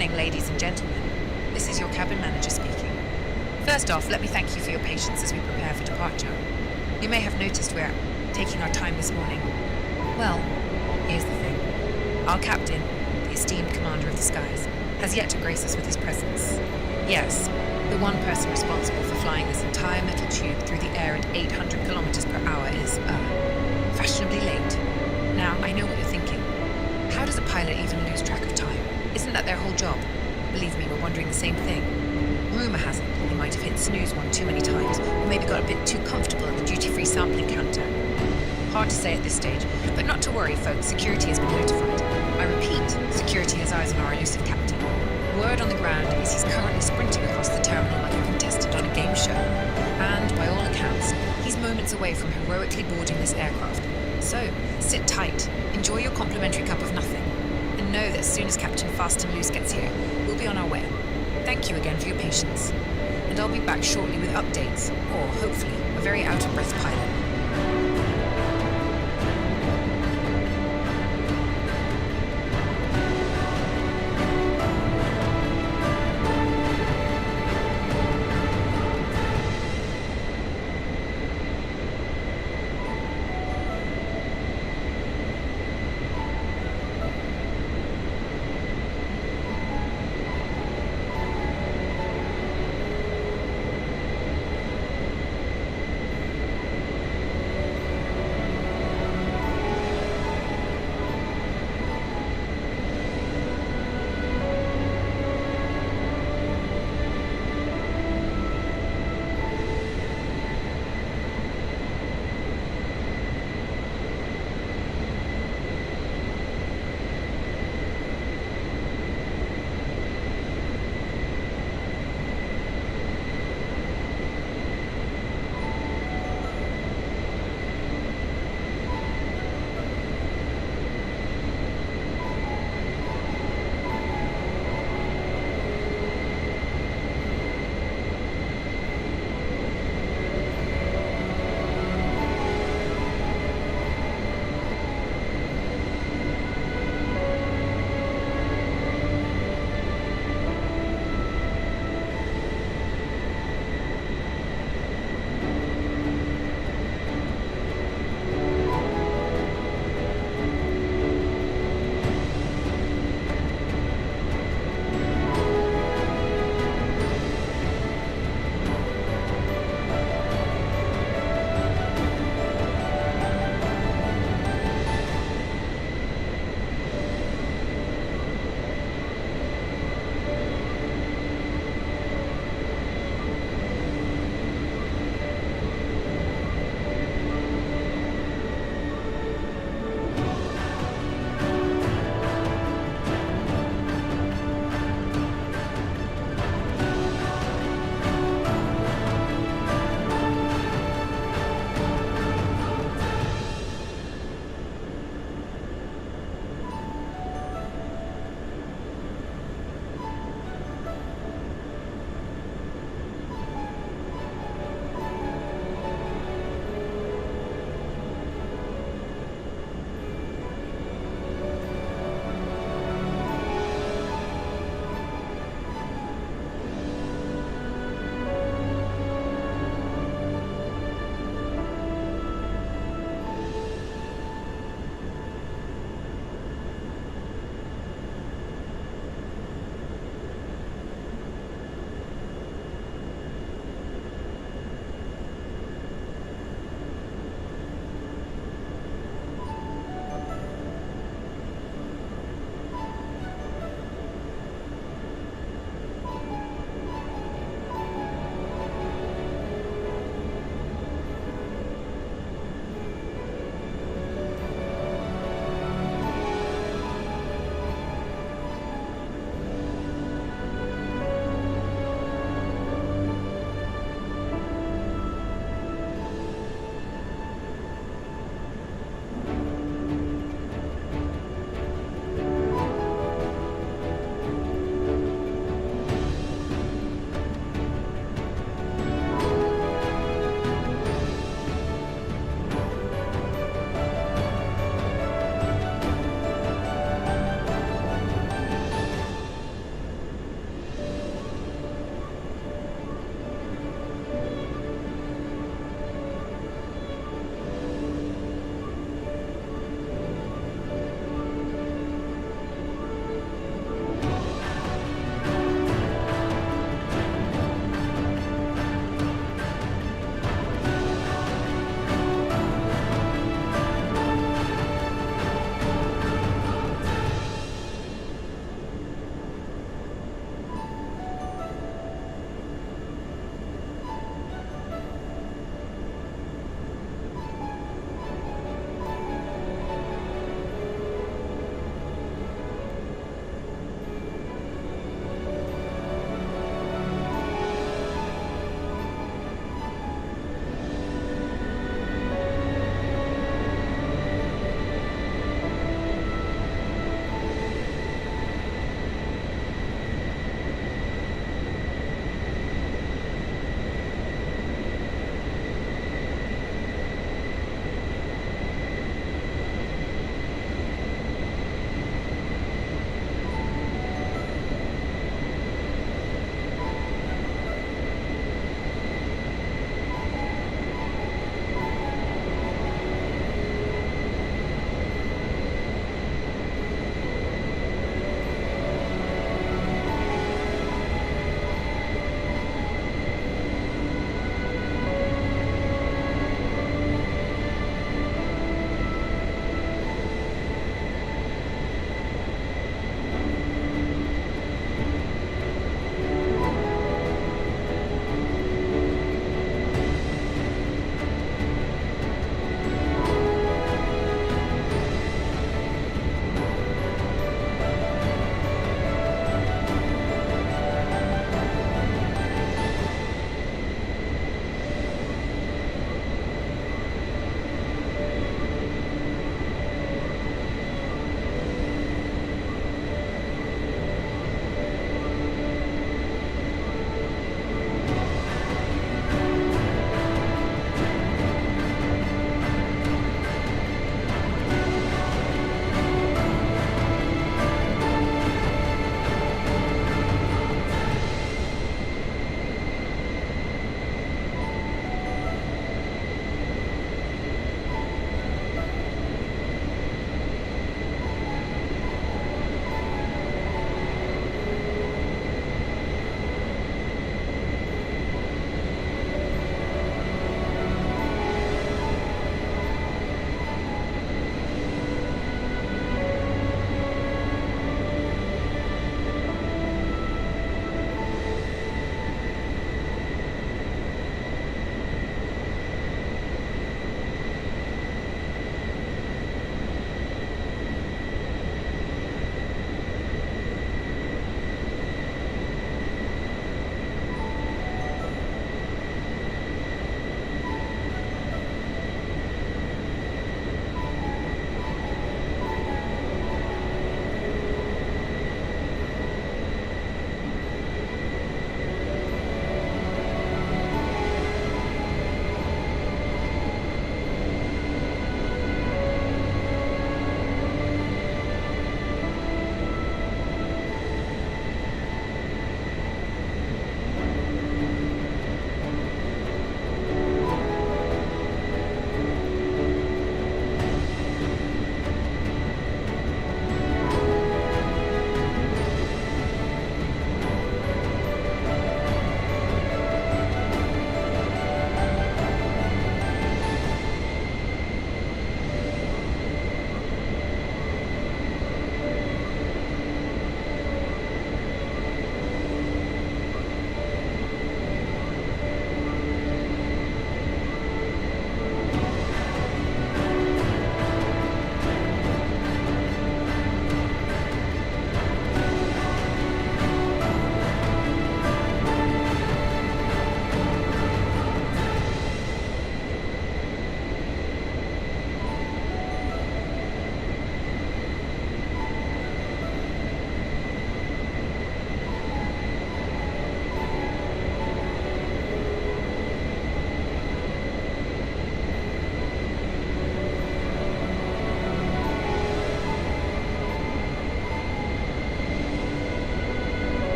morning, ladies and gentlemen. This is your cabin manager speaking. First off, let me thank you for your patience as we prepare for departure. You may have noticed we're taking our time this morning. Well, here's the thing. Our captain, the esteemed commander of the skies, has yet to grace us with his presence. Yes, the one person responsible for flying this entire metal tube through the air at 800 kilometers per hour is, fashionably late. Now, I know what you're thinking. How does a pilot even lose track of time? Isn't that their whole job? Believe me, we're wondering the same thing. Rumour has it he might have hit snooze one too many times, or maybe got a bit too comfortable at the duty-free sampling counter. Hard to say at this stage, but not to worry, folks, security has been notified. I repeat, security has eyes on our elusive captain. Word on the ground is he's currently sprinting across the terminal like a contestant on a game show. And, by all accounts, he's moments away from heroically boarding this aircraft. So, sit tight, enjoy your complimentary cup of nothing, and know that as soon as Captain Fast and Loose gets here, we'll be on our way. Thank you again for your patience. And I'll be back shortly with updates, or, hopefully, a very out-of-breath pilot.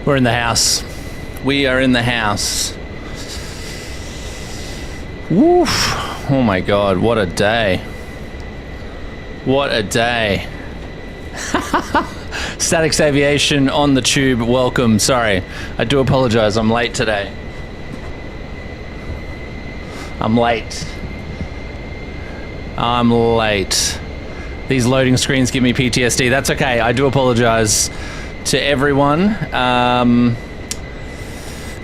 We're in the house. We are in the house. Woof. Oh my God, what a day. What a day. Statics Aviation on the tube, welcome. Sorry, I do apologize, I'm late today. I'm late. These loading screens give me PTSD. That's okay, I do apologize to everyone.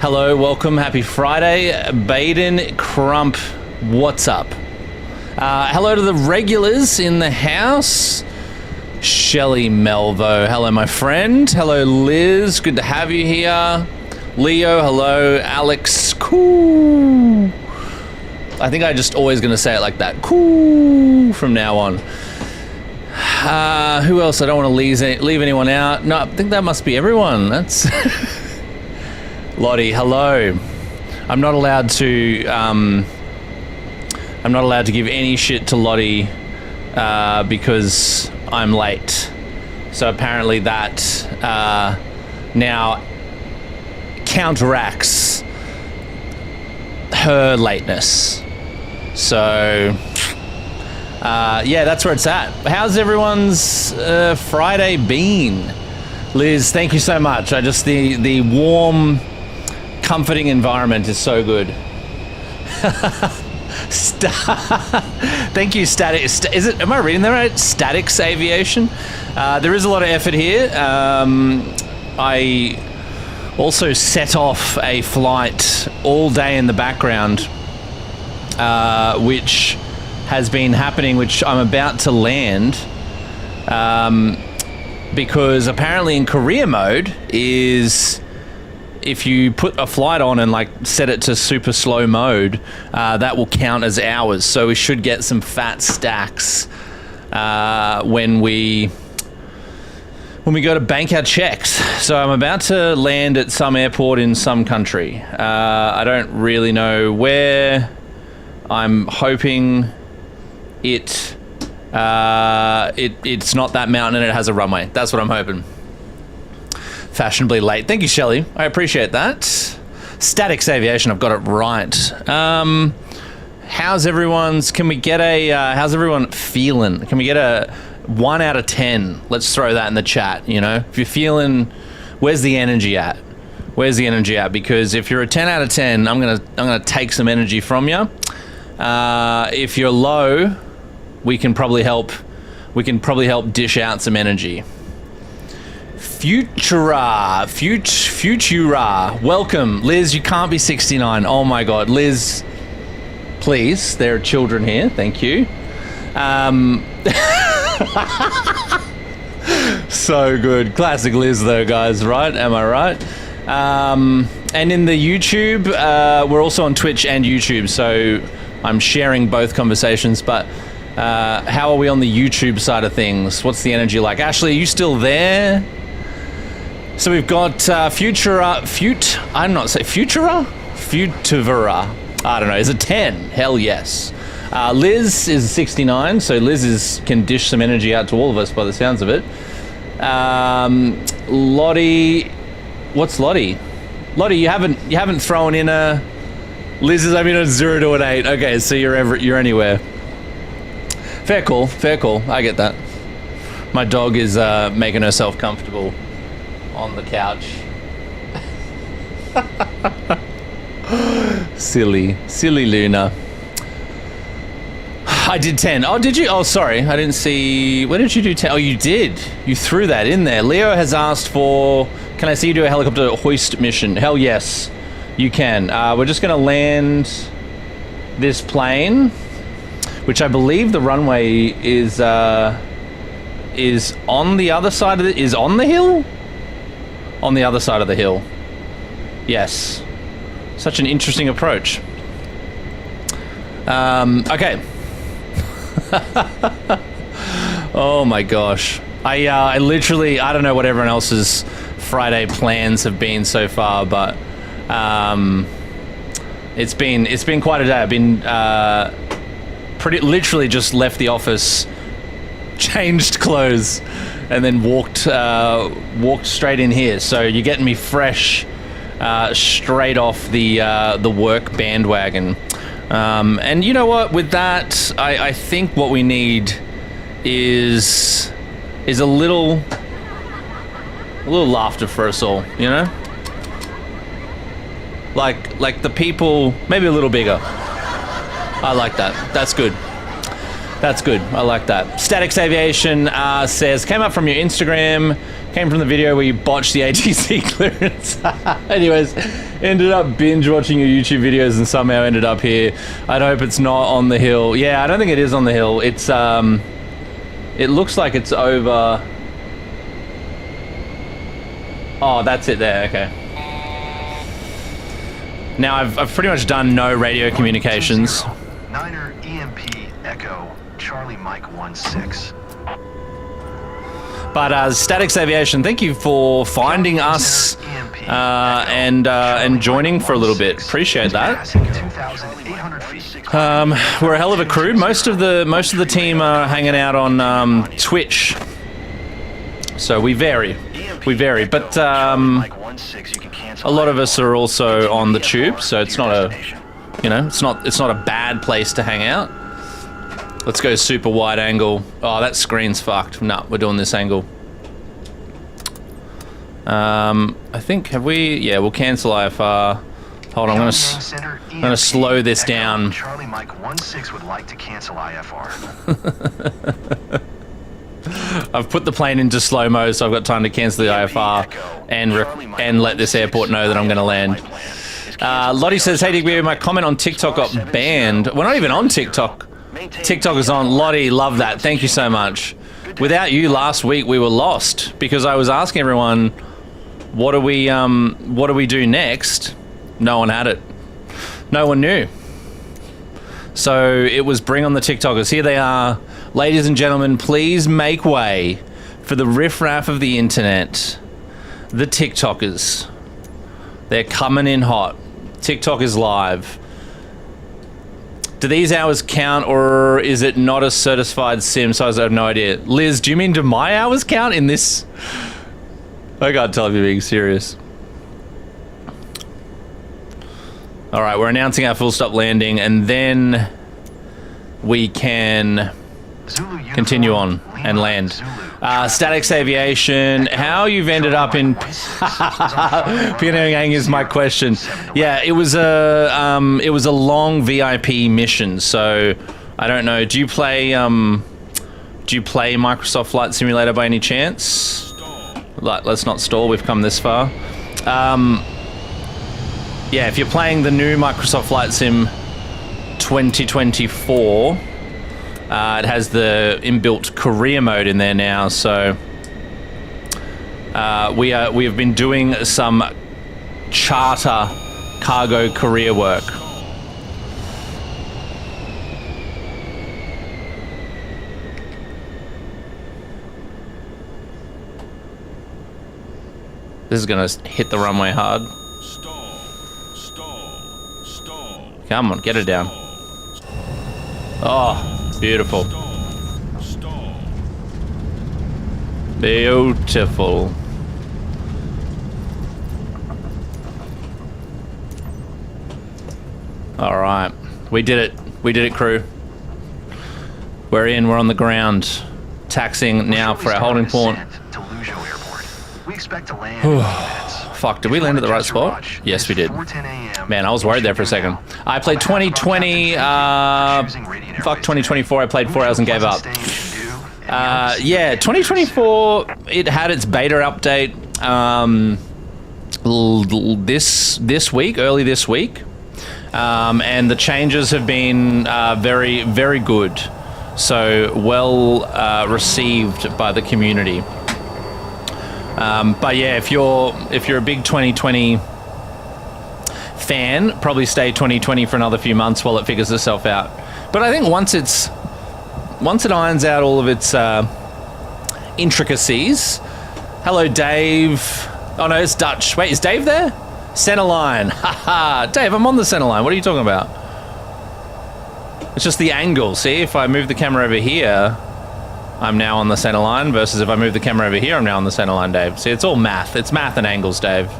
Hello, welcome, happy Friday. Baden Crump, what's up? Hello to the regulars in the house. Shelley Melvo, hello my friend. Hello Liz, good to have you here. Leo, hello. Alex, cool. I think I'm just always going to say it like that. Cool from now on. Who else? I don't want to leave anyone out. No, I think that must be everyone. That's Lottie, hello. I'm not allowed to give any shit to Lottie because I'm late. So apparently that now counteracts her lateness. So yeah, that's where it's at. How's everyone's Friday been? Liz, thank you so much. The warm, comforting environment is so good. Thank you, Statics. Am I reading that right? Statics Aviation. There is a lot of effort here. I also set off a flight all day in the background, which has been happening, which I'm about to land, because apparently in career mode is if you put a flight on and like set it to super slow mode, that will count as hours. So we should get some fat stacks when we go to bank our checks. So I'm about to land at some airport in some country. I don't really know where. I'm hoping it's not that mountain and it has a runway. That's what I'm hoping. Fashionably late. Thank you, Shelley. I appreciate that. Statics Aviation, I've got it right. How's everyone's? Can we get a? How's everyone feeling? Can we get a 1 out of 10? Let's throw that in the chat. You know, if you're feeling, where's the energy at? Where's the energy at? Because if you're a 10 out of 10, I'm gonna take some energy from you. If you're low, we can probably help dish out some energy. Futura, welcome. Liz, you can't be 69. Oh my God, Liz, please, there are children here, thank you. So good, classic Liz though, guys, right? Am I right? And in the YouTube, we're also on Twitch and YouTube, so I'm sharing both conversations, but how are we on the YouTube side of things? What's the energy like? Ashley, are you still there? So we've got Futura. I don't know, is it 10? Hell yes. Liz is 69, so Liz can dish some energy out to all of us by the sounds of it. Lottie, what's Lottie? Lottie, you haven't thrown in a... Liz is, I mean, a 0 to an 8. Okay, so you're anywhere. Fair call. I get that. My dog is making herself comfortable on the couch. Silly Luna. I did 10. Oh, did you? Oh, sorry. I didn't see. When did you do 10? Oh, you did. You threw that in there. Leo has asked for, can I see you do a helicopter hoist mission? Hell yes, you can. We're just going to land this plane, which I believe the runway is on the other side of is on the hill? On the other side of the hill. Yes. Such an interesting approach. Okay. Oh my gosh. I literally, I don't know what everyone else's Friday plans have been so far, but it's been quite a day. I've been literally just left the office, changed clothes, and then walked straight in here. So you're getting me fresh, straight off the work bandwagon. And you know what? With that, I think what we need is a little laughter for us all. You know, like the people, maybe a little bigger. I like that. That's good. That's good. I like that. Statics Aviation says, came up from your Instagram, came from the video where you botched the ATC clearance. Anyways, ended up binge watching your YouTube videos and somehow ended up here. I'd hope it's not on the hill. Yeah, I don't think it is on the hill. It's it looks like it's over. Oh, that's it there. Okay. Now I've pretty much done no radio communications. Niner EMP Echo Charlie Mike 16. But Statics Aviation, thank you for finding us and joining for a little bit. Appreciate that. We're a hell of a crew. Most of the team are hanging out on Twitch, so we vary. But a lot of us are also on the tube, so it's not a, it's not a bad place to hang out. Let's go super wide angle. Oh, that screen's fucked. No, we're doing this angle. I think, have we? Yeah, we'll cancel IFR. Hold on, I'm gonna slow this down. Charlie Mike 16 would like to cancel IFR. I've put the plane into slow-mo, so I've got time to cancel the IFR and let this airport know that I'm going to land. Lottie says, hey, Digby, my comment on TikTok got banned. We're not even on TikTok. TikTok is on. Lottie, love that. Thank you so much. Without you last week, we were lost because I was asking everyone, what do we do next? No one had it. No one knew. So it was bring on the TikTokers. Here they are. Ladies and gentlemen, please make way for the riffraff of the internet, the TikTokers. They're coming in hot. TikTok is live. Do these hours count, or is it not a certified sim? So I have no idea. Liz, do you mean do my hours count in this? I can't tell if you're being serious. All right, we're announcing our full stop landing, and then we can continue on and land. Statics Aviation, how you've ended up in Pyongyang is my question. Yeah, it was a long VIP mission, so I don't know. Do you play Microsoft Flight Simulator by any chance? Let's not stall. We've come this far. Yeah, if you're playing the new Microsoft Flight Sim 2024. It has the inbuilt career mode in there now, so we have been doing some charter cargo career work. This is gonna hit the runway hard. Come on, get it down. Oh. Beautiful. Beautiful. All right. We did it. We did it, crew. We're in. We're on the ground. Taxiing now for our holding point. We expect to land in minutes. Fuck, did we land at the right spot? Yes, we did. Man, I was worried there for a second. I played 2020, fuck 2024, I played 4 hours and gave up. Yeah, 2024, it had its beta update this week, early this week. And the changes have been very, very good. So well received by the community. But yeah, if you're a big 2020 fan, probably stay 2020 for another few months while it figures itself out. But I think once it irons out all of its intricacies. Hello, Dave. Oh no, it's Dutch. Wait, is Dave there? Center line. Haha, Dave, I'm on the center line. What are you talking about? It's just the angle. See, if I move the camera over here, I'm now on the center line, versus if I move the camera over here, I'm now on the center line, Dave. See, it's all math. It's math and angles, Dave.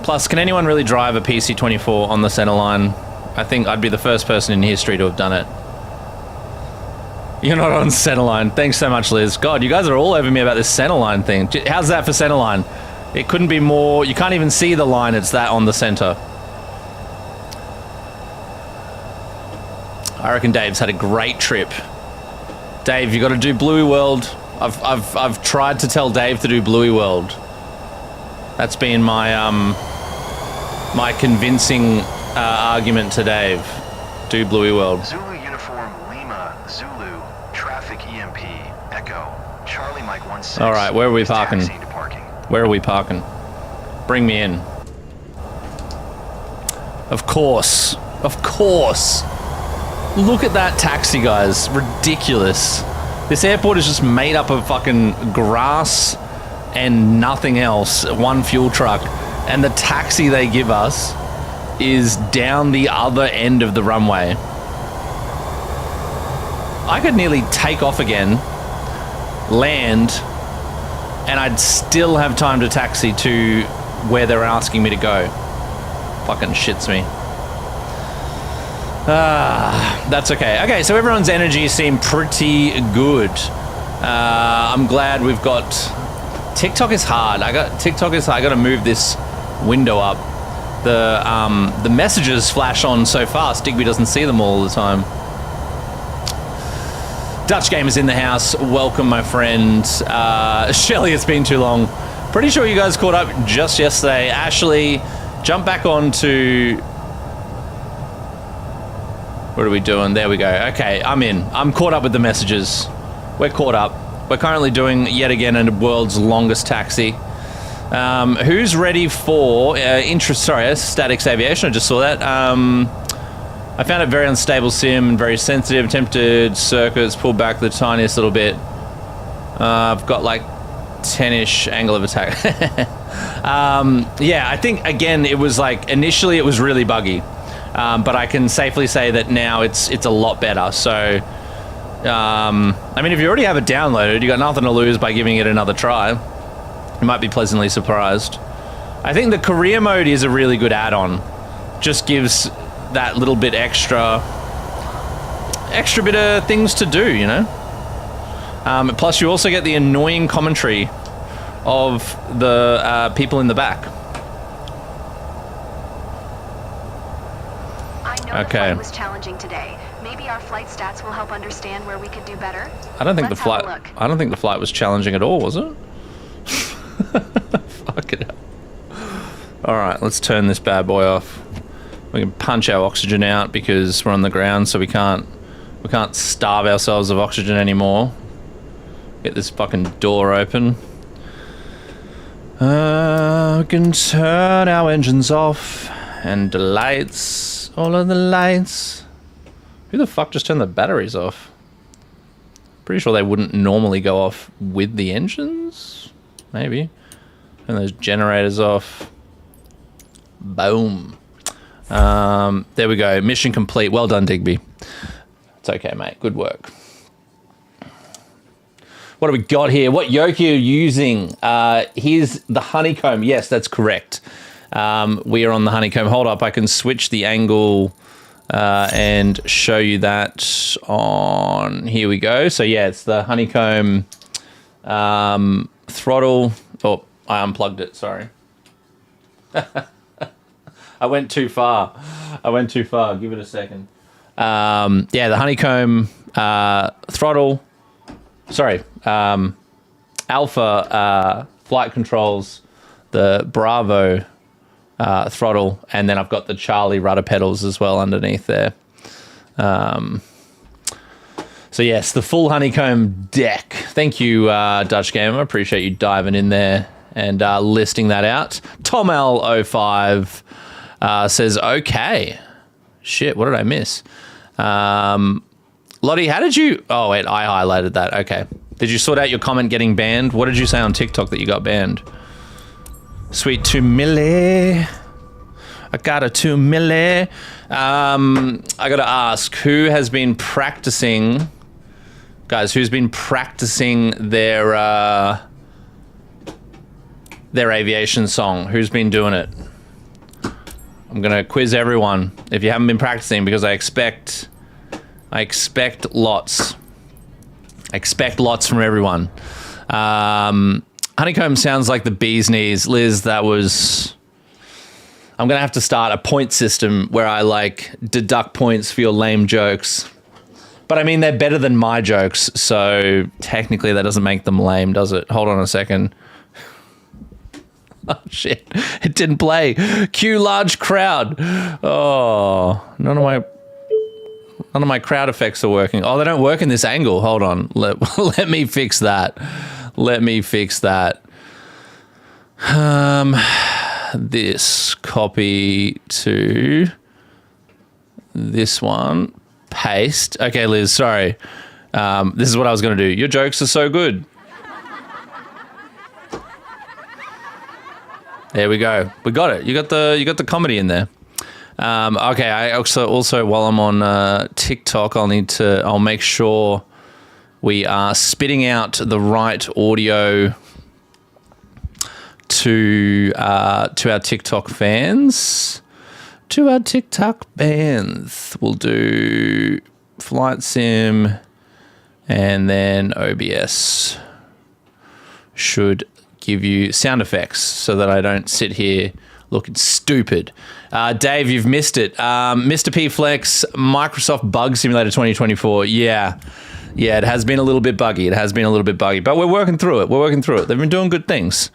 Plus, can anyone really drive a PC24 on the center line? I think I'd be the first person in history to have done it. You're not on center line. Thanks so much, Liz. God, you guys are all over me about this center line thing. How's that for center line? It couldn't be more. You can't even see the line. It's that on the center. I reckon Dave's had a great trip. Dave, you got to do Bluey World. I've tried to tell Dave to do Bluey World. That's been my my convincing argument to Dave. Do Bluey World. Zulu uniform Lima Zulu traffic EMP Echo Charlie Mike 16. All right, where are we parking? Taxi to parking. Where are we parking? Bring me in. Of course. Of course. Look at that taxi, guys. Ridiculous. This airport is just made up of fucking grass and nothing else. One fuel truck. And the taxi they give us is down the other end of the runway. I could nearly take off again, land, and I'd still have time to taxi to where they're asking me to go. Fucking shits me. That's okay. Okay, so everyone's energy seemed pretty good. I'm glad we've got... TikTok is hard. I got to move this window up. The messages flash on so fast, Digby doesn't see them all the time. Dutch Gamers in the house. Welcome, my friend. Shelly, it's been too long. Pretty sure you guys caught up just yesterday. Ashley, jump back on to... What are we doing? There we go. Okay, I'm in. I'm caught up with the messages. We're caught up. We're currently doing, yet again, a world's longest taxi. Who's ready for... Sorry, that's Statics Aviation. I just saw that. I found it very unstable sim and very sensitive. Attempted circuits, pulled back the tiniest little bit. I've got like 10-ish angle of attack. Yeah, I think, again, it was like... Initially, it was really buggy. But I can safely say that now it's a lot better. So, I mean, if you already have it downloaded, you got nothing to lose by giving it another try. You might be pleasantly surprised. I think the career mode is a really good add-on. Just gives that little bit extra bit of things to do, you know? Plus, you also get the annoying commentary of the people in the back. The flight was challenging today. Maybe our flight stats will help understand where we could do better. I don't think the flight was challenging at all, was it? Fuck it up. All right, let's turn this bad boy off. We can punch our oxygen out because we're on the ground, so we can't starve ourselves of oxygen anymore. Get this fucking door open. We can turn our engines off and the lights. All of the lights. Who the fuck just turned the batteries off? Pretty sure they wouldn't normally go off with the engines. Maybe. Turn those generators off. Boom. There we go. Mission complete. Well done, Digby. It's okay, mate. Good work. What do we got here? What yoke are you using? Here's the honeycomb. Yes, that's correct. We are on the honeycomb. Hold up, I can switch the angle and show you that on... Here we go. So yeah, it's the honeycomb throttle. Oh, I unplugged it, sorry. I went too far. Give it a second. Yeah, the honeycomb throttle. Sorry. Alpha flight controls, the Bravo throttle, and then I've got the Charlie rudder pedals as well underneath there. So yes, the full honeycomb deck. Thank you, Dutch Gamer. I appreciate you diving in there and listing that out. TomL05 says, okay. Shit, what did I miss? Lottie, how did you... Oh, wait, I highlighted that. Okay. Did you sort out your comment getting banned? What did you say on TikTok that you got banned? Sweet 2 milli. I got a 2 milli. I got to ask, who has been practicing Guys, who's been practicing their aviation song? Who's been doing it? I'm gonna quiz everyone if you haven't been practicing, because I expect lots. I expect lots from everyone. Honeycomb sounds like the bee's knees. Liz, that was... I'm gonna have to start a point system where I like deduct points for your lame jokes. But I mean, they're better than my jokes, so technically that doesn't make them lame, does it? Hold on a second. Oh shit, it didn't play. Cue large crowd. Oh, none of my crowd effects are working. Oh, they don't work in this angle. Hold on, let me fix that. Let me fix that. This, copy to this one, paste. Okay, Liz, sorry. This is what I was going to do. Your jokes are so good. There we go. We got it. You got the comedy in there. Okay, I also while I'm on TikTok, I'll make sure we are spitting out the right audio to our TikTok fans. To our TikTok fans, we'll do Flight Sim and then OBS should give you sound effects so that I don't sit here looking stupid. Dave, you've missed it. Mr. P Flex, Microsoft Bug Simulator 2024. Yeah, it has been a little bit buggy. But we're working through it. They've been doing good things.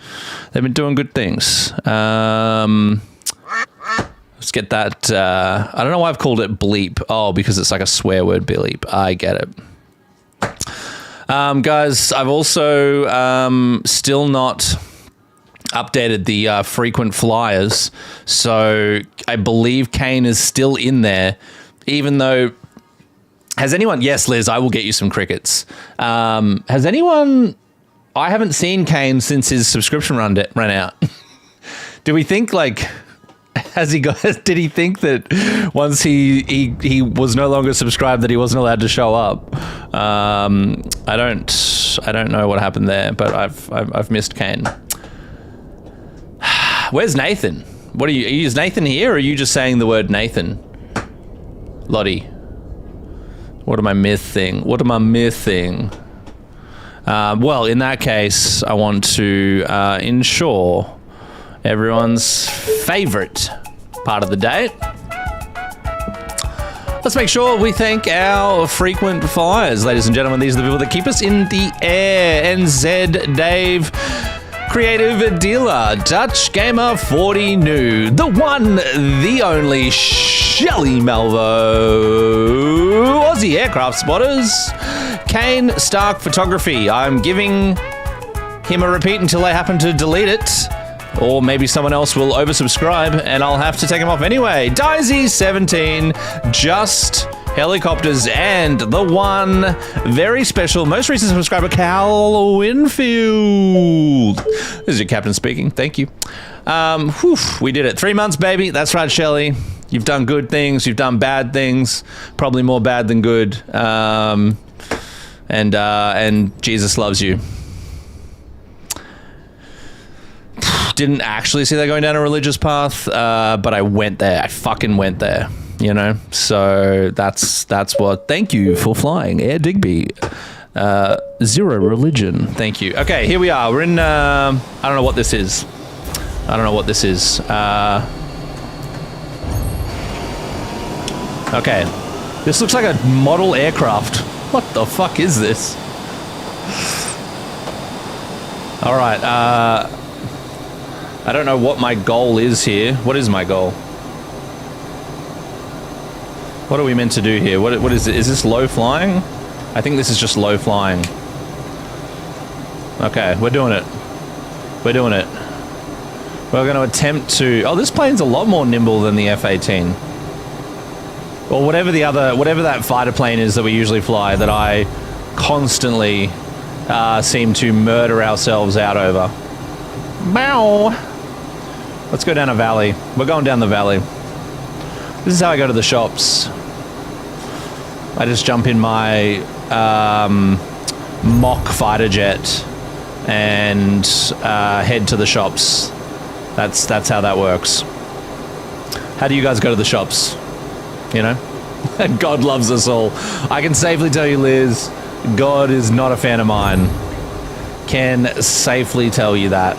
Let's get that. I don't know why I've called it bleep. Oh, because it's like a swear word, bleep. I get it. Guys, I've also still not updated the frequent flyers. So I believe Kane is still in there, even though... Has anyone... Yes, Liz, I will get you some crickets. Has anyone... I haven't seen Kane since his subscription ran out. Do we think, like... Has he got? Did he think that once he was no longer subscribed that he wasn't allowed to show up? I don't know what happened there, but I've missed Kane. Where's Nathan? Are you is Nathan here, or are you just saying the word Nathan? Lottie, what am I missing? Well, in that case, I want to ensure everyone's favorite part of the day. Let's make sure we thank our frequent flyers, ladies and gentlemen. These are the people that keep us in the air. NZ Dave, Creative Dealer, Dutch Gamer 40 New, the one, the only Shelley Malvo, Aussie Aircraft Spotters, Kane Stark Photography. I'm giving him a repeat until I happen to delete it. Or maybe someone else will oversubscribe and I'll have to take him off anyway. Daisy17, Just Helicopters, and the one very special, most recent subscriber, Cal Winfield. This is your captain speaking. Thank you. We did it. 3 months, baby. That's right, Shelley. You've done good things. You've done bad things. Probably more bad than good. And Jesus loves you. Didn't actually see that going down a religious path, but I went there. I fucking went there, you know? So that's what... Thank you for flying, Air Digby. Zero religion. Thank you. Okay, here we are. We're in... I don't know what this is. Okay. This looks like a model aircraft. What the fuck is this? All right, I don't know what my goal is here. What is my goal? What are we meant to do here? What is it? Is this low flying? I think this is just low flying. Okay, we're doing it. We're going to attempt to... Oh, this plane's a lot more nimble than the F-18. Or whatever that fighter plane is that we usually fly that I constantly seem to murder ourselves out over. Bow! Let's go down a valley. We're going down the valley. This is how I go to the shops. I just jump in my mock fighter jet and head to the shops. That's how that works. How do you guys go to the shops? You know? God loves us all. I can safely tell you, Liz, God is not a fan of mine. Can safely tell you that.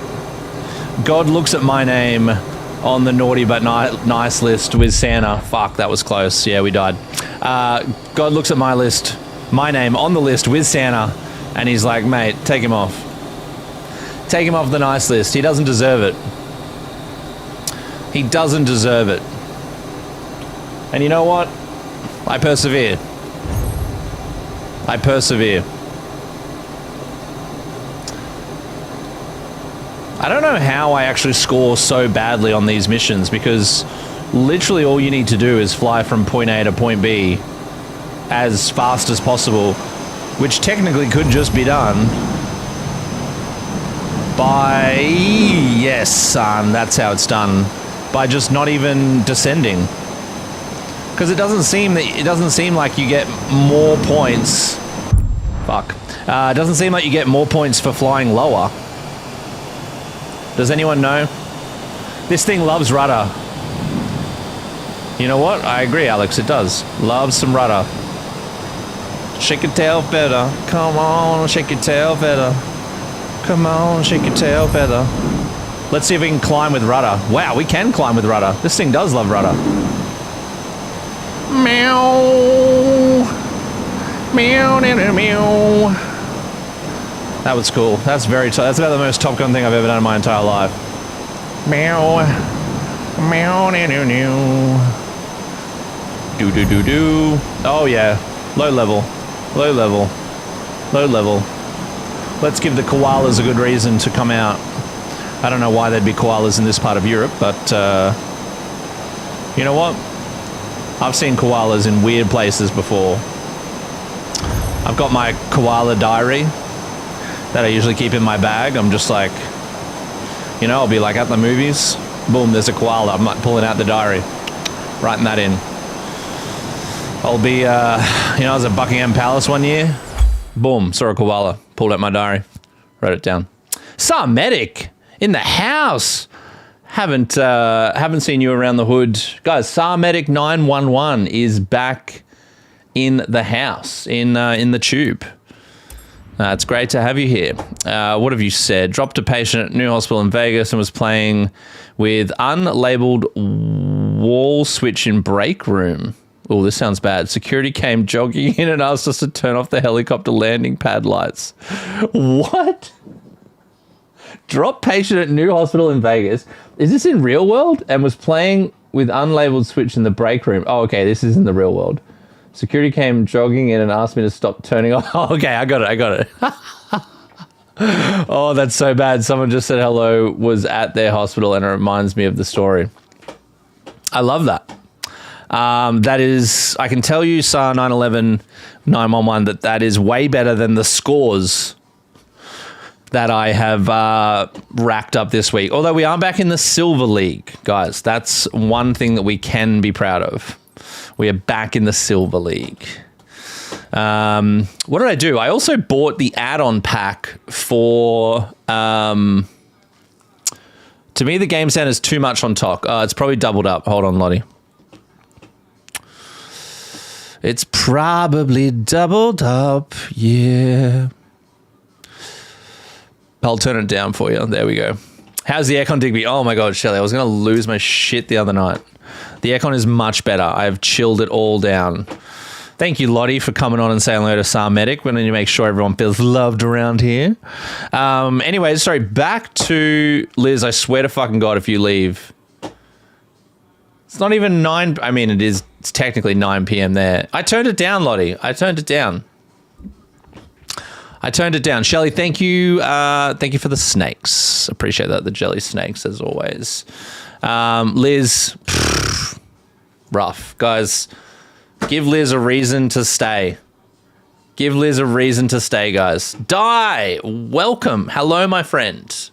God looks at my name on the naughty but nice list with Santa. Fuck, that was close. Yeah, we died. God looks at my name on the list with Santa, and he's like, mate, take him off. Take him off the nice list. He doesn't deserve it. He doesn't deserve it. And you know what? I persevere. I persevere. I don't know how I actually score so badly on these missions, because literally all you need to do is fly from point A to point B as fast as possible, which technically could just be done by, yes, son, that's how it's done, by just not even descending. Because it doesn't seem like you get more points. Fuck. It doesn't seem like you get more points for flying lower. Does anyone know? This thing loves rudder. You know what? I agree, Alex. It does. Loves some rudder. Shake your tail better. Come on, shake your tail better. Come on, shake your tail better. Let's see if we can climb with rudder. Wow, we can climb with rudder. This thing does love rudder. Meow. Meow, meow, meow. That was cool. That's very that's about the most Top Gun thing I've ever done in my entire life. Meow. Meow, meow, meow, meow. Do, do, do, do. Oh, yeah. Low level. Low level. Low level. Let's give the koalas a good reason to come out. I don't know why there'd be koalas in this part of Europe, but you know what? I've seen koalas in weird places before. I've got my koala diary that I usually keep in my bag. I'm just like, you know, I'll be like at the movies. Boom, there's a koala. I'm like pulling out the diary, writing that in. I'll be, you know, I was at Buckingham Palace one year. Boom, saw a koala. Pulled out my diary, wrote it down. Sarmedic in the house. Haven't seen you around the hood. Guys, Sarmedic 911 is back in the house, in the tube. It's great to have you here. What have you said? Dropped a patient at New Hospital in Vegas and was playing with unlabeled wall switch in break room. Oh, this sounds bad. Security came jogging in and asked us to turn off the helicopter landing pad lights. What? Drop patient at New Hospital in Vegas. Is this in real world? And was playing with unlabeled switch in the break room. Oh, okay. This is in the real world. Security came jogging in and asked me to stop turning off. Oh, okay. I got it. Oh, that's so bad. Someone just said hello, was at their hospital, and it reminds me of the story. I love that. That is, I can tell you, SAR 911, 911, that is way better than the scores that I have racked up this week. Although we are back in the Silver League, guys. That's one thing that we can be proud of. We are back in the Silver League. What did I do? I also bought the add-on pack for... to me, the game sound is too much on top. It's probably doubled up. Hold on, Lottie. It's probably doubled up, yeah. I'll turn it down for you. There we go. How's the aircon, Digby? Oh my God, Shelly, I was going to lose my shit the other night. The aircon is much better. I've chilled it all down. Thank you, Lottie, for coming on and saying hello to Sarmedic. We're going to make sure everyone feels loved around here. Anyways, sorry, back to Liz. I swear to fucking God, if you leave... It's not even 9... I mean, it's technically 9 p.m. there. I turned it down, Lottie. I turned it down. Shelley, thank you. Thank you for the snakes. Appreciate that. The jelly snakes, as always. Liz, rough. Guys, give Liz a reason to stay. Give Liz a reason to stay, guys. Die. Welcome. Hello, my friend.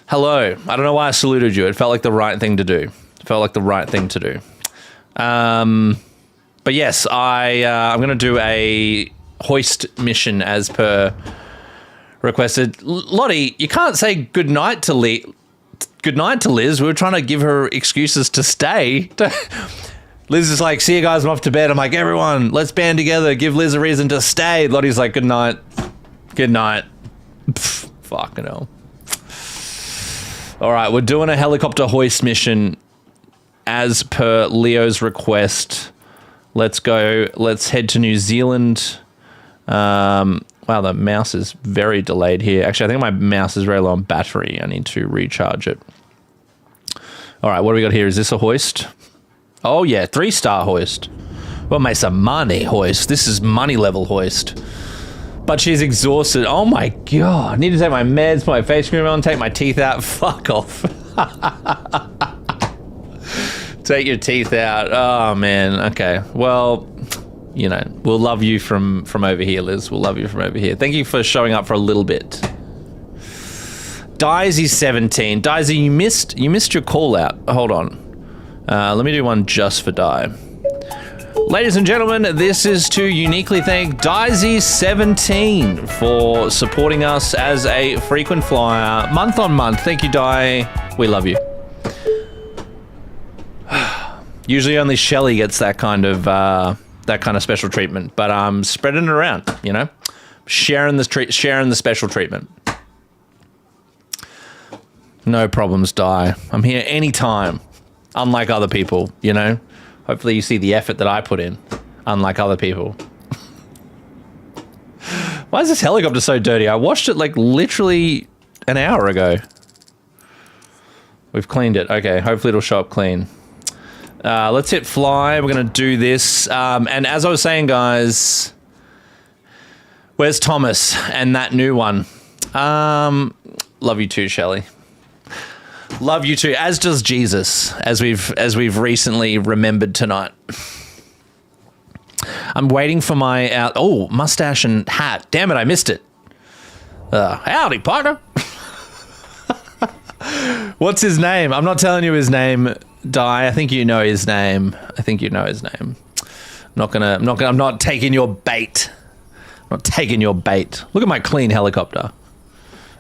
Hello. I don't know why I saluted you. It felt like the right thing to do. But yes, I'm going to do a hoist mission as per requested. Lottie, you can't say goodnight to Liz. We were trying to give her excuses to stay. Liz is like, see you guys, I'm off to bed. I'm like, everyone, let's band together. Give Liz a reason to stay. Lottie's like, good night. Good night. Pff, fucking hell. All right, we're doing a helicopter hoist mission as per Leo's request. Let's go. Let's head to New Zealand. Wow, the mouse is very delayed here. Actually, I think my mouse is very low on battery. I need to recharge it. All right, what do we got here? Is this a hoist? Oh, yeah, 3-star hoist. Well, mate, some money hoist. This is money level hoist. But she's exhausted. Oh, my God. I need to take my meds, put my face cream on, take my teeth out. Fuck off. Take your teeth out. Oh, man. Okay. Well, you know, we'll love you from over here, Liz. We'll love you from over here. Thank you for showing up for a little bit. Daisy 17. Daisy, you missed your call out. Hold on. Let me do one just for Di. Ladies and gentlemen, this is to uniquely thank Daisy 17 for supporting us as a frequent flyer month on month. Thank you, Di. We love you. Usually only Shelley gets that kind of special treatment, but I'm spreading it around, you know, sharing the special treatment. No problems, Di. I'm here anytime, unlike other people, you know. Hopefully you see the effort that I put in, unlike other people. Why is this helicopter so dirty? I washed it like literally an hour ago. We've cleaned it. Okay, hopefully it'll show up clean. Let's hit fly. We're going to do this. And as I was saying, guys, where's Thomas and that new one? Love you too, Shelley. Love you too, as does Jesus, as we've recently remembered tonight. I'm waiting for my mustache and hat. Damn it, I missed it. Howdy, partner. What's his name? I'm not telling you his name, Di. I think you know his name. I'm not taking your bait. I'm not taking your bait. Look at my clean helicopter.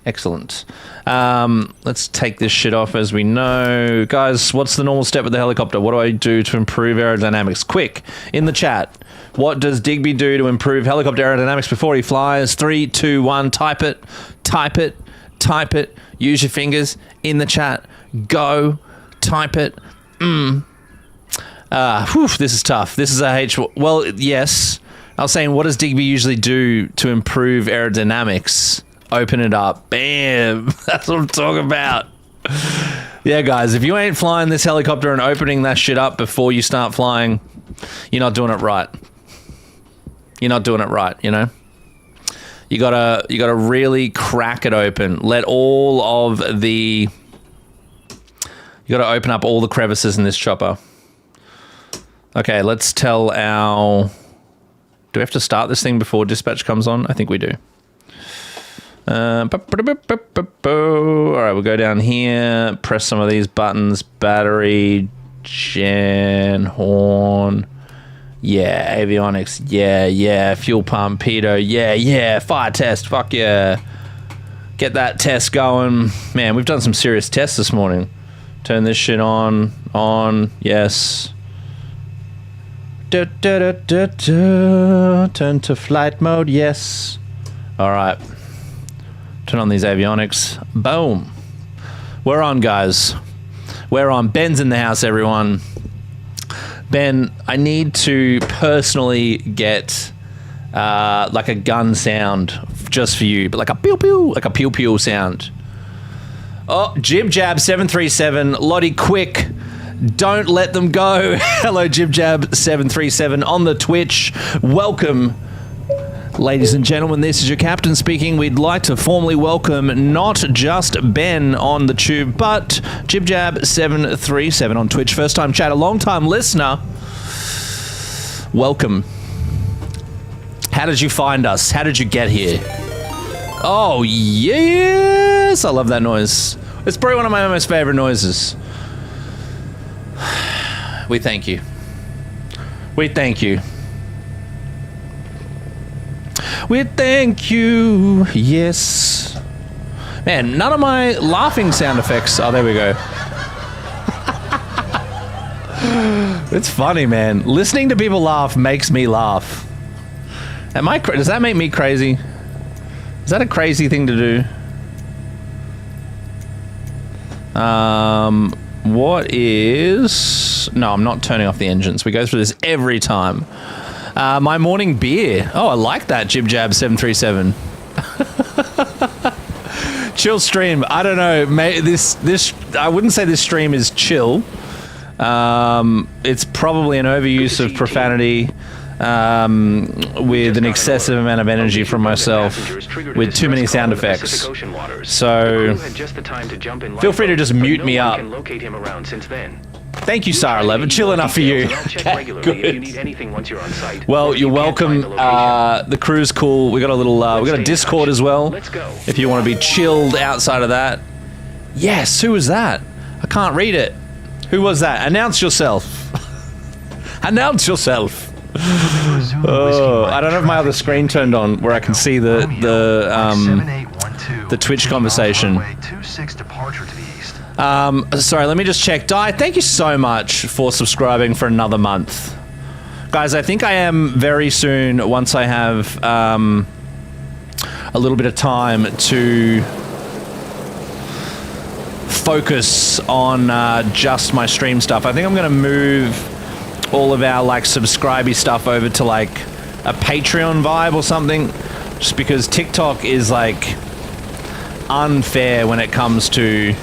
Excellent. Let's take this shit off as we know. Guys, what's the normal step with the helicopter? What do I do to improve aerodynamics? Quick, in the chat. What does Digby do to improve helicopter aerodynamics before he flies? 3, 2, 1, type it. Type it. Type it. Use your fingers in the chat. Go. Type it. This is tough. This is a H. Well, yes. I was saying, what does Digby usually do to improve aerodynamics? Open it up. Bam. That's what I'm talking about. Yeah, guys, if you ain't flying this helicopter and opening that shit up before you start flying, you're not doing it right. You're not doing it right, you know? You gotta really crack it open. Let all of the... You gotta open up all the crevices in this chopper. Okay, let's tell our... Do we have to start this thing before dispatch comes on? I think we do. All right, we'll go down here, press some of these buttons. Battery, gen, horn. Yeah, avionics. Yeah. Fuel pump, pitot. Yeah. Fire test. Fuck yeah. Get that test going. Man, we've done some serious tests this morning. Turn this shit on. Yes. Turn to flight mode. Yes. All right. Turn on these avionics. Boom. We're on, guys. We're on. Ben's in the house, everyone. Ben, I need to personally get like a gun sound just for you, but like a pew pew, like a pew pew sound. Oh, Jib Jab 737, Lottie, quick. Don't let them go. Hello, Jib Jab 737 on the Twitch. Welcome. Ladies and gentlemen, this is your captain speaking. We'd like to formally welcome not just Ben on the tube, but JibJab737 on Twitch. First time chatter, long time listener. Welcome. How did you find us? How did you get here? Oh, yes! I love that noise. It's probably one of my most favorite noises. We thank you. We thank you. We thank you. Yes. Man, none of my laughing sound effects. Oh, there we go. It's funny, man. Listening to people laugh makes me laugh. Does that make me crazy? Is that a crazy thing to do? What is... No, I'm not turning off the engines. We go through this every time. My morning beer. Oh, I like that, Jib Jab 737. Chill stream. I don't know. This I wouldn't say this stream is chill. It's probably an overuse of profanity with an excessive amount of energy from myself with too many sound effects. So feel free to just mute me up. Thank you, Sarah Levin. Chill enough for you. Okay, good. Well, you're welcome. The crew's cool. We got a little. We got a Discord as well. If you want to be chilled outside of that. Yes. Who was that? I can't read it. Who was that? Announce yourself. Announce yourself. Oh, I don't have my other screen turned on where I can see the Twitch conversation. Sorry, let me just check. Di, thank you so much for subscribing for another month. Guys, I think I am very soon, once I have a little bit of time to focus on just my stream stuff. I think I'm going to move all of our like subscribey stuff over to like a Patreon vibe or something, just because TikTok is like unfair when it comes to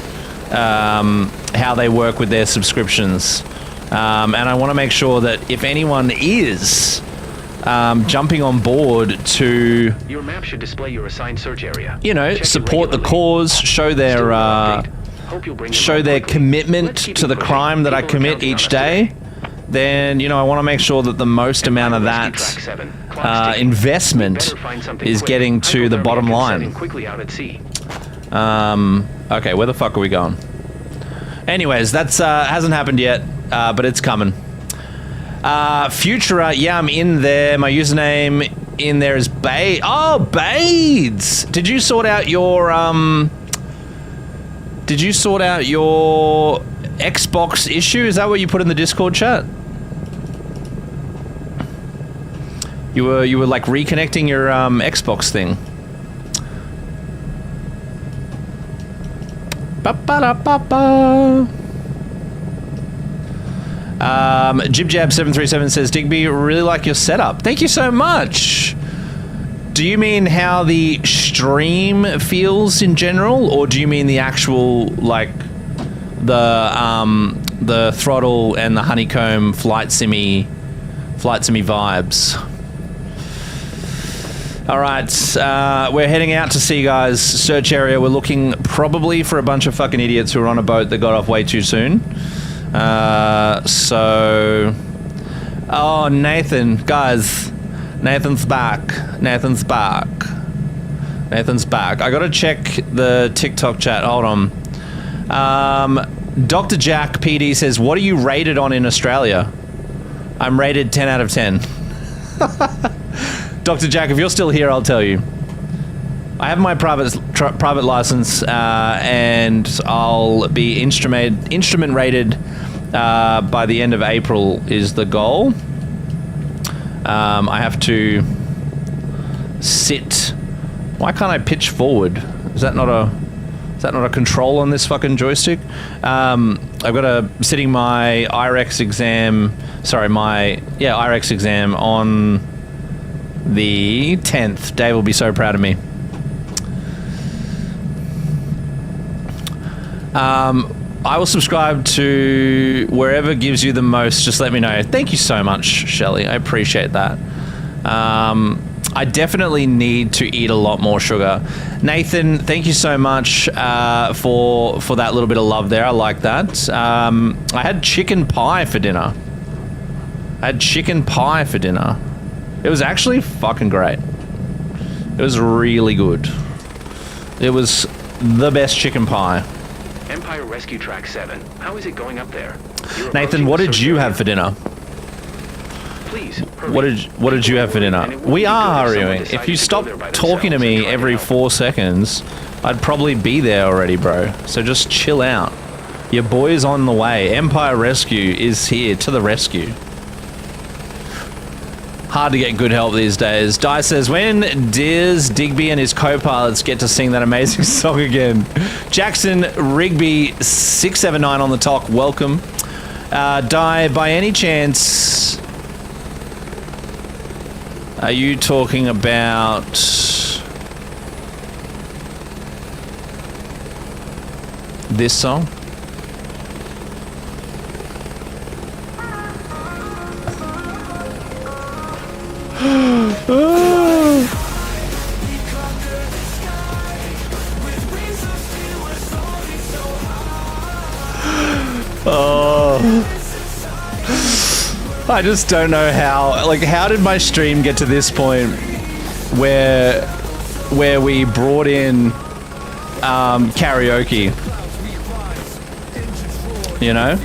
how they work with their subscriptions, and I want to make sure that if anyone is jumping on board to, your map should display your assigned search area. You know, support the cause, show their commitment to the crime that I commit each day, then, you know, I want to make sure that the most amount of that investment is getting to the bottom line. Okay, where the fuck are we going? Anyways, that's hasn't happened yet, but it's coming. Futura, yeah, I'm in there. My username in there is Bade. Oh, Bades! Did you sort out your Xbox issue? Is that what you put in the Discord chat? You were like reconnecting your Xbox thing. Ba-ba-da-ba-ba. JibJab737 says, Digby, really like your setup. Thank you so much. Do you mean how the stream feels in general, or do you mean the actual, like, the throttle and the honeycomb flight simmy vibes? All right, we're heading out to sea, guys. Search area. We're looking probably for a bunch of fucking idiots who are on a boat that got off way too soon. Oh, Nathan, guys. Nathan's back. Nathan's back. Nathan's back. I gotta check the TikTok chat. Hold on. Dr. Jack PD says, what are you rated on in Australia? I'm rated 10 out of 10. Dr. Jack, if you're still here, I'll tell you. I have my private license, and I'll be instrument rated by the end of April is the goal. I have to sit. Why can't I pitch forward? Is that not a control on this fucking joystick? I've got sitting my IREX exam. Sorry, IREX exam on the 10th. Dave will be so proud of me. I will subscribe to wherever gives you the most. Just let me know. Thank you so much, Shelley. I appreciate that. I definitely need to eat a lot more sugar. Nathan, thank you so much for that little bit of love there. I like that. I had chicken pie for dinner. It was actually fucking great. It was really good. It was the best chicken pie. Empire Rescue Track 7. How is it going up there? Nathan, what did you have for dinner? Please, hurry. What did you have for dinner? And it would We be are good if someone hurrying. If decided you to go stop there by talking to themselves me and try every to help. 4 seconds, I'd probably be there already, bro. So just chill out. Your boy's on the way. Empire Rescue is here to the rescue. Hard to get good help these days. Di says, when Diz, Digby and his co-pilots get to sing that amazing song again? Jackson Rigby 679 on the talk. Welcome. Di, by any chance, are you talking about this song? I just don't know how did my stream get to this point where we brought in karaoke, you know?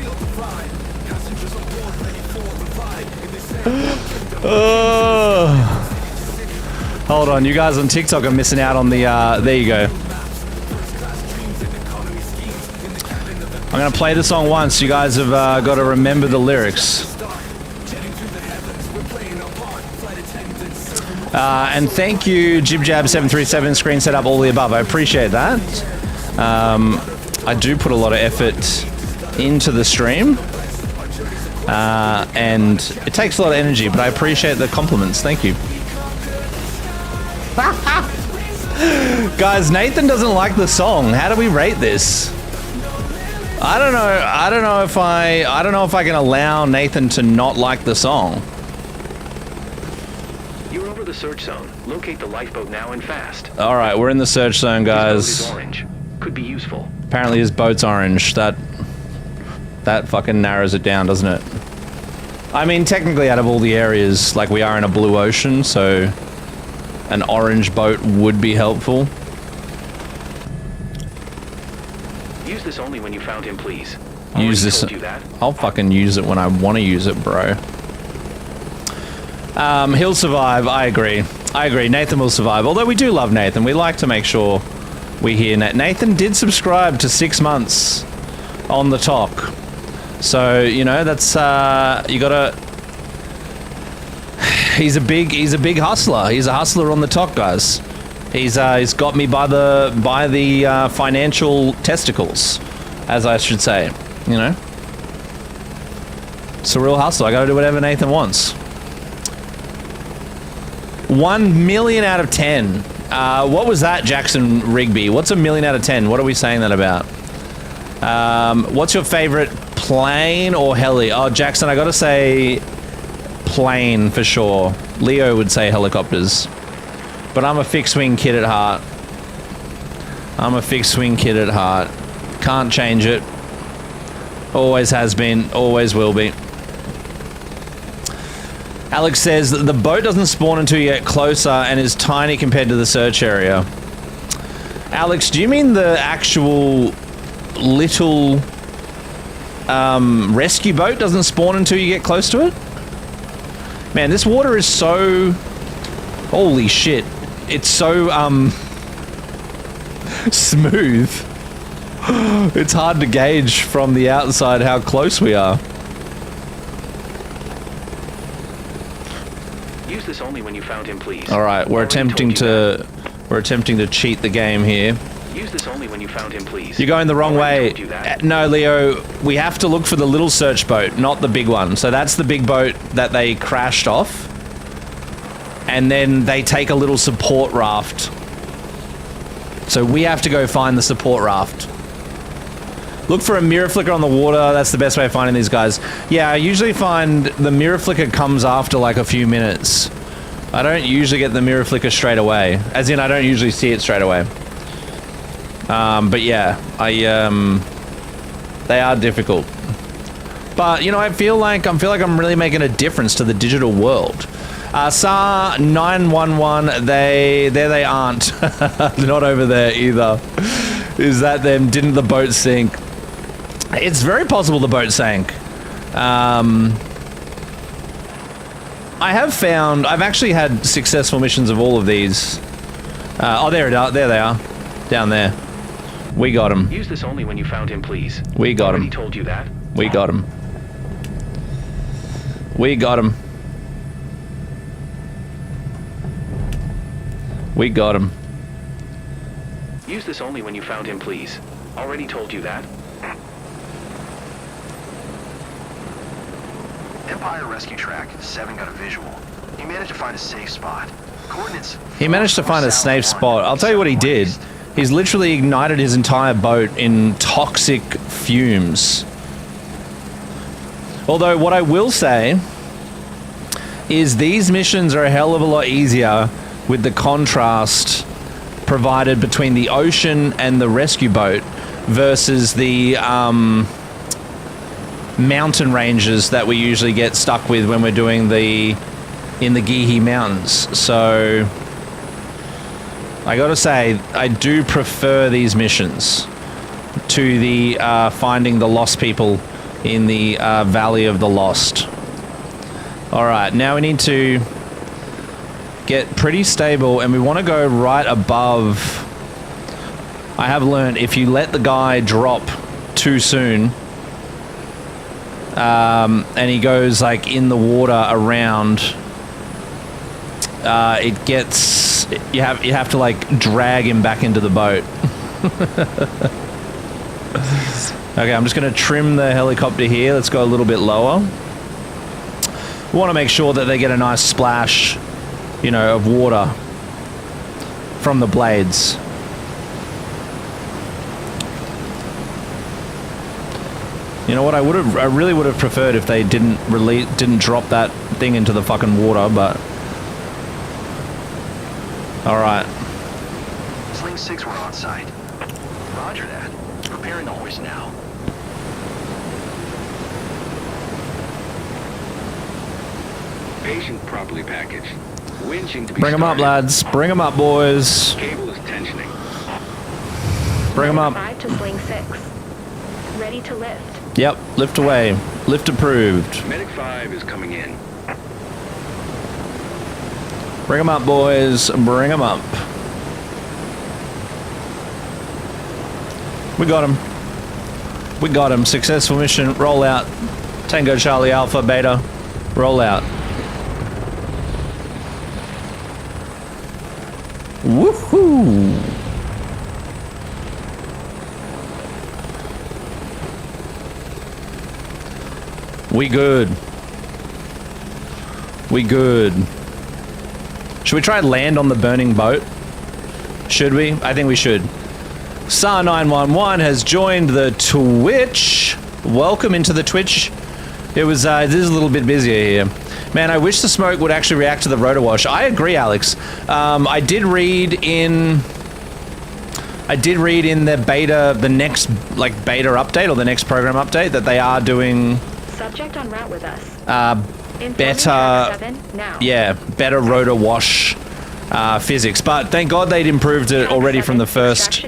Hold on, you guys on TikTok are missing out on the there you go. I'm gonna play the song once. You guys have got to remember the lyrics. And thank you, JibJab737, screen setup, all the above. I appreciate that. I do put a lot of effort into the stream. And it takes a lot of energy, but I appreciate the compliments. Thank you. Guys, Nathan doesn't like the song. How do we rate this? I don't know if I can allow Nathan to not like the song. You're over the search zone. Locate the lifeboat now and fast. All right, we're in the search zone, His boat guys. is orange. Could be useful. Apparently his boat's orange. That fucking narrows it down, doesn't it? I mean, technically out of all the areas, like, we are in a blue ocean, so an orange boat would be helpful. Use this only when you found him, please. Use Already this. told you that. I'll fucking use it when I want to use it, bro. He'll survive. I agree. Nathan will survive. Although we do love Nathan. We like to make sure we hear Nathan did subscribe to 6 months on the talk. So, you know, that's, you gotta... He's a big hustler. He's a hustler on the talk, guys. He's got me by the financial testicles, as I should say, you know? It's a real hustle. I gotta do whatever Nathan wants. 1 million out of 10. What was that, Jackson Rigby? What's a million out of 10? What are we saying that about? What's your favorite plane or heli? Oh, Jackson, I gotta say plane for sure. Leo would say helicopters. But I'm a fixed-wing kid at heart. Can't change it. Always has been, always will be. Alex says that the boat doesn't spawn until you get closer and is tiny compared to the search area. Alex, do you mean the actual little rescue boat doesn't spawn until you get close to it? Man, this water is so... Holy shit. It's so, smooth. It's hard to gauge from the outside how close we are. Use this only when you found him, please. All right, we're attempting to cheat the game here. Use this only when you found him, please. You're going the wrong way. Told you that. No, Leo, we have to look for the little search boat, not the big one. So that's the big boat that they crashed off. And then they take a little support raft. So we have to go find the support raft. Look for a mirror flicker on the water. That's the best way of finding these guys. Yeah, I usually find the mirror flicker comes after like a few minutes. I don't usually get the mirror flicker straight away. As in, I don't usually see it straight away. But yeah, they are difficult. But, you know, I feel like I'm really making a difference to the digital world. SAR 911, there they aren't. They're not over there either. Is that them? Didn't the boat sink? It's very possible the boat sank. I have found... I've actually had successful missions of all of these. Oh, there they are. Down there. We got him. Use this only when you found him, please. We got him. Already told you that. We got him. We got him. We got him. Use this only when you found him, please. Already told you that. Empire Rescue Track 7 got a visual. He managed to find a safe spot. Coordinates... He managed to find a safe spot. I'll tell you what he did. He's literally ignited his entire boat in toxic fumes. Although, what I will say is these missions are a hell of a lot easier with the contrast provided between the ocean and the rescue boat versus the mountain ranges that we usually get stuck with when we're doing in the Gihi Mountains. So I gotta say, I do prefer these missions to the finding the lost people in the Valley of the Lost. Alright, now we need to get pretty stable, and we want to go right above. I have learned if you let the guy drop too soon, and he goes like in the water around, it gets... You have to like drag him back into the boat. Okay, I'm just going to trim the helicopter here. Let's go a little bit lower. We want to make sure that they get a nice splash, you know, of water from the blades. You know what? I really would have preferred if they didn't drop that thing into the fucking water, but all right. Sling 6 were on site. Roger that. Preparing the hoist now. Patient properly packaged. Winching to be Bring them up, lads. Bring them up, boys. Cable is tensioning. Bring them up. 5 to Sling 6. Ready to lift. Yep, lift away. Lift approved. Medic 5 is coming in. Bring them up, boys. Bring them up. We got him. We got him. Successful mission. Roll out. Tango Charlie Alpha Beta. Roll out. Woohoo! We good. We good. Should we try and land on the burning boat? Should we? I think we should. SAR911 has joined the Twitch. Welcome into the Twitch. It was, this is a little bit busier here. Man, I wish the smoke would actually react to the rotor wash. I agree, Alex. I did read in the beta, the next, like, beta update or the next program update that they are doing... Subject en route with us. Better... 7 now. Yeah, better rotor wash physics. But thank God they'd improved it already from the first...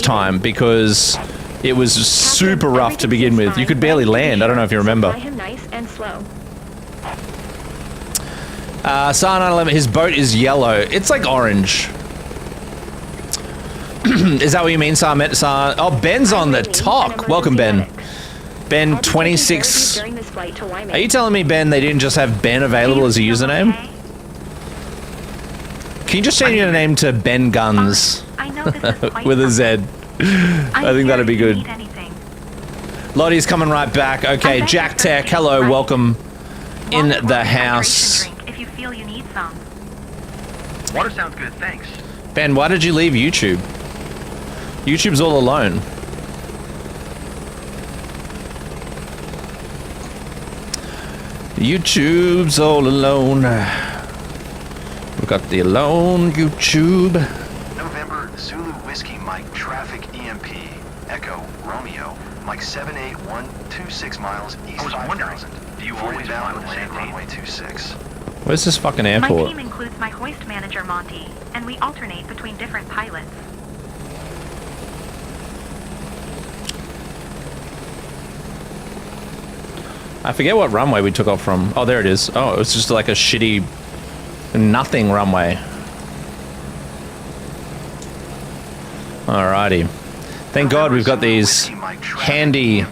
time, because it was super rough to begin with. You could barely land. I don't know if you remember. Fly him nice and slow. SAR911, his boat is yellow. It's like orange. Is that what you mean, SAR? Oh, Ben's on the talk. Welcome, Ben. Ben 26. Are you telling me, Ben, they didn't just have Ben available as a username? Can you just change your name to Ben Guns? I know this is quite with a Z. I think that'd be good. Need anything. Lottie's coming right back. Okay, Jack Tech, hello, welcome in the house. If you feel you need some. Water sounds good, thanks. Ben, why did you leave YouTube? YouTube's all alone. YouTube's all alone. We've got the alone YouTube. November, Zulu Whiskey Mike Traffic EMP. Echo, Romeo, Mike 78126 miles east 5000. Do you always bound to land runway 26? Where's this fucking My airport? team includes my hoist manager, Monty, and we alternate between different pilots. I forget what runway we took off from. Oh, there it is. Oh, it was just like a shitty nothing runway. Alrighty. Thank God we've got these handy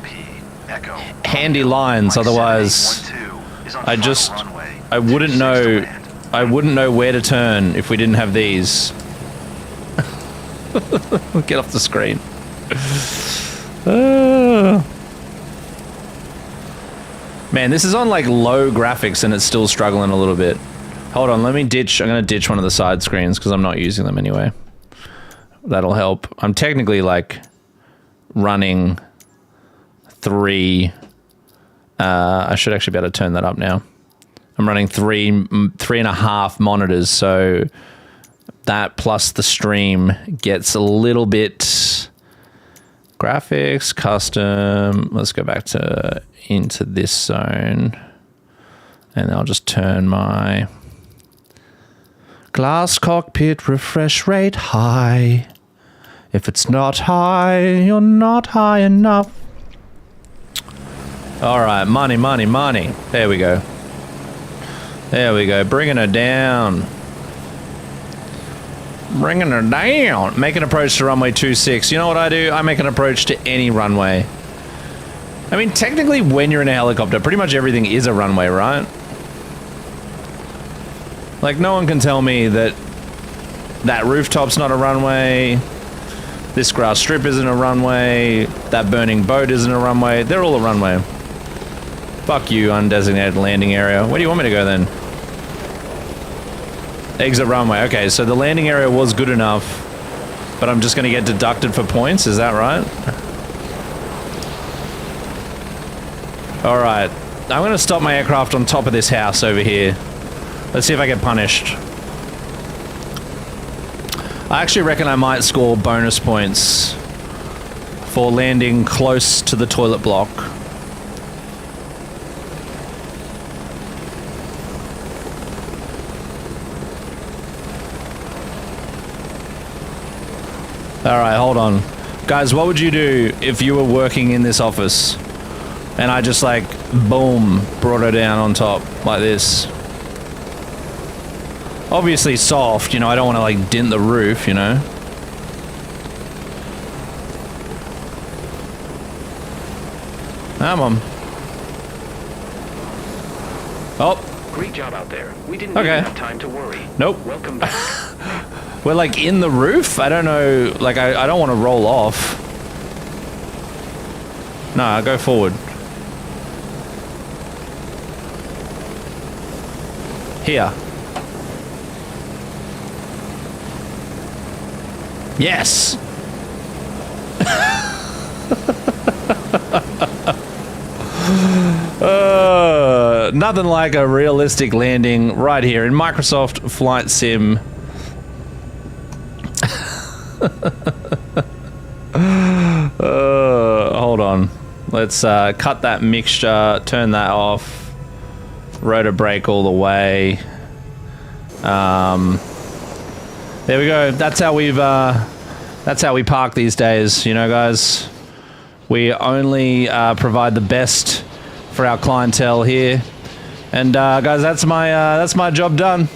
lines, otherwise I wouldn't know where to turn if we didn't have these. Get off the screen. Man, this is on like low graphics and it's still struggling a little bit. Hold on, let me ditch. I'm gonna ditch one of the side screens because I'm not using them anyway. That'll help. I'm technically like running 3. I should actually be able to turn that up now. I'm running 3.5 monitors, so that plus the stream gets a little bit graphics, custom. Let's go back to into this zone, and I'll just turn my glass cockpit refresh rate high. If it's not high, you're not high enough. All right, money, money, money. There we go. There we go. Bringing her down. Bringing her down. Make an approach to runway 26. You know what I do? I make an approach to any runway. I mean, technically, when you're in a helicopter, pretty much everything is a runway, right? Like, no one can tell me that that rooftop's not a runway. This grass strip isn't a runway. That burning boat isn't a runway. They're all a runway. Fuck you, undesignated landing area. Where do you want me to go then? Exit runway. Okay, so the landing area was good enough, but I'm just going to get deducted for points. Is that right? All right. I'm going to stop my aircraft on top of this house over here. Let's see if I get punished. I actually reckon I might score bonus points for landing close to the toilet block. Alright, hold on. Guys, what would you do if you were working in this office and I just like, boom, brought her down on top like this? Obviously soft, you know, I don't want to like dent the roof, you know? Come on. Oh. Great job out there. We didn't even have time to worry. Nope. Welcome back. We're like in the roof? I don't know, like I don't want to roll off. No, I'll go forward. Here. Yes! Nothing like a realistic landing right here in Microsoft Flight Sim. Hold on. Let's cut that mixture, turn that off, rotor brake all the way. There we go. That's how we park these days, you know, guys. We only provide the best for our clientele here. And guys, that's my job done.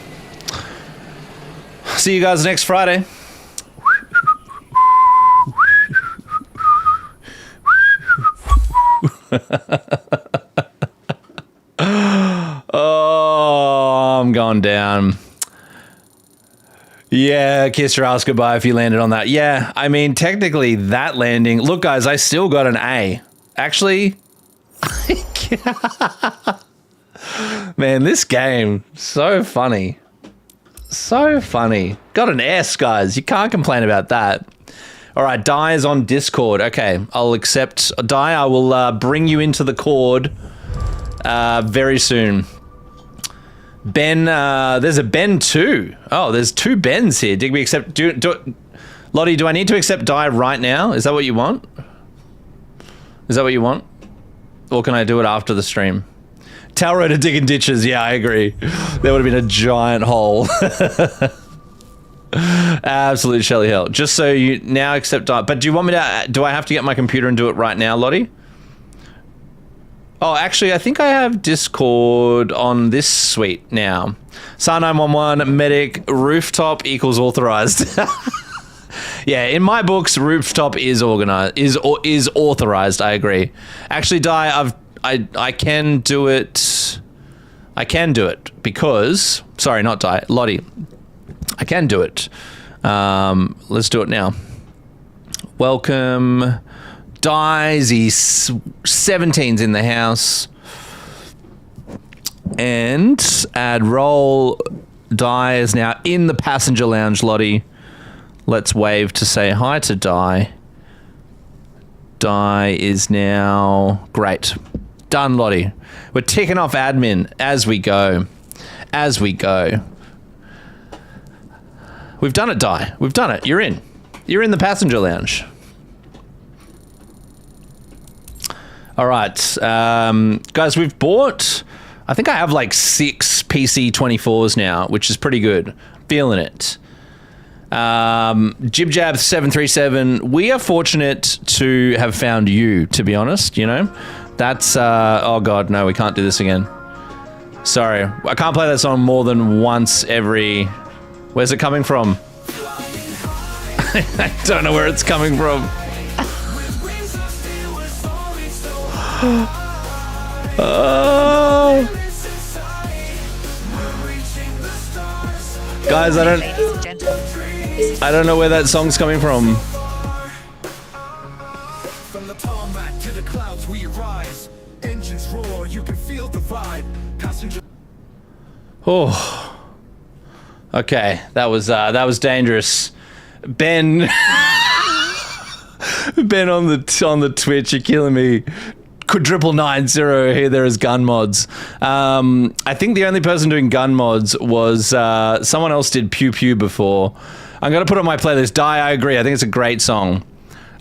See you guys next Friday. Oh, I'm going down. Yeah, kiss your ass goodbye if you landed on that. Yeah, I mean, technically that landing... Look, guys, I still got an A. Actually... Man, this game, so funny. So funny. Got an S, guys. You can't complain about that. All right, Di is on Discord. Okay, I'll accept. Di, I will bring you into the cord very soon. Ben, there's a Ben too. Oh, there's 2 Bens here. Did we accept... Lottie, do I need to accept Di right now? Is that what you want? Is that what you want? Or can I do it after the stream? Towel rotor digging ditches. Yeah, I agree. There would have been a giant hole. Absolute Shelly hell. Just so you now accept Di. But do you want me to... Do I have to get my computer and do it right now, Lottie? Oh, actually, I think I have Discord on this suite now. SAR 911 medic rooftop equals authorized. Yeah, in my books, rooftop is organized, is authorized. I agree. Actually, I can do it. I can do it because sorry, not Di, Lottie. I can do it. Let's do it now. Welcome. Dizy 17's in the house. And add roll. Di is now in the passenger lounge, Lottie. Let's wave to say hi to Di. Di is now... Great. Done, Lottie. We're ticking off admin as we go. As we go. We've done it, Di. We've done it. You're in. You're in the passenger lounge. All right, guys, we've bought, I think I have like 6 PC24s now, which is pretty good. Feeling it. JibJab737, we are fortunate to have found you, to be honest, you know? That's, oh God, no, we can't do this again. Sorry, I can't play that song more than once every, where's it coming from? I don't know where it's coming from. Oh. Guys, I don't know where that song's coming from. From the tarmac to the clouds we rise. Engines roar, you can feel the vibe. Passenger. Oh. Okay, that was dangerous. Ben Ben on the Twitch, you're killing me. Quadruple 90 here. There is gun mods. I think the only person doing gun mods was someone else did Pew Pew before. I'm gonna put on my playlist. Die, I agree. I think it's a great song.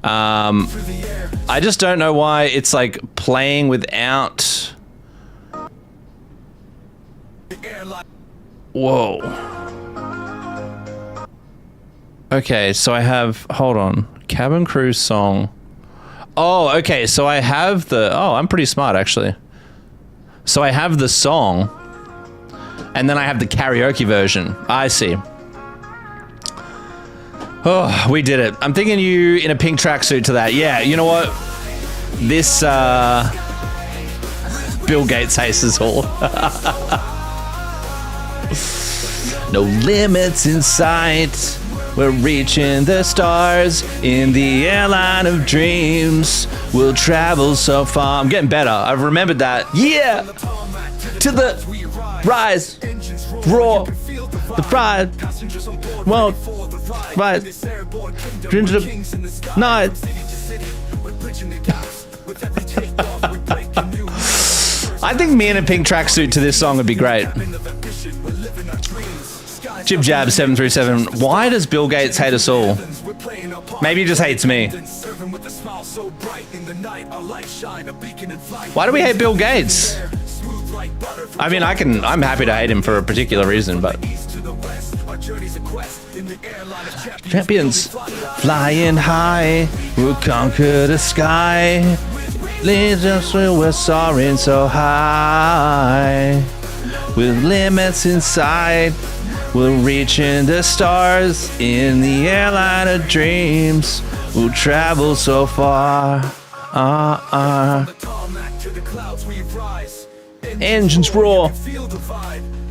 I just don't know why it's like playing without. Whoa. Okay, so I have. Hold on. Cabin crew song. Oh, okay, so I have the... Oh, I'm pretty smart, actually. So I have the song, and then I have the karaoke version. I see. Oh, we did it. I'm thinking you in a pink tracksuit to that. Yeah, you know what? This, Bill Gates hates us all. No limits in sight. We're reaching the stars in the airline of dreams. We'll travel so far. I'm getting better. I've remembered that. Yeah! To the rise, roar, the pride, won't rise, dreams of the night. I think me in a pink tracksuit to this song would be great. JibJab737, why does Bill Gates hate us all? Maybe he just hates me. Why do we hate Bill Gates? I mean, I'm happy to hate him for a particular reason, but... Champions, flying high, we'll conquer the sky. We're soaring so high. With limits inside. We'll reach in the stars in the airline of dreams. We'll travel so far. Engines roar.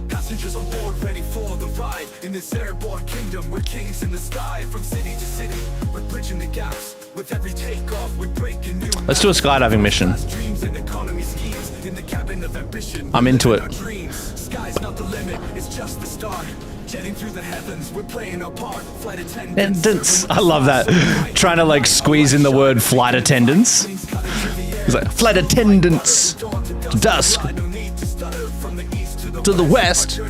Passengers on board ready for the ride. In this airborne kingdom, we're kings in the sky. From city to city, we're bridging the gaps. With every takeoff, we're breaking new. Let's do a skydiving mission. I'm into it. Sky's not the limit, it's just the start. Jetting through the heavens, we're playing our part. Flight attendants. I love that. Trying to like squeeze in the word flight attendants. It's like flight attendants. Dusk. To the west.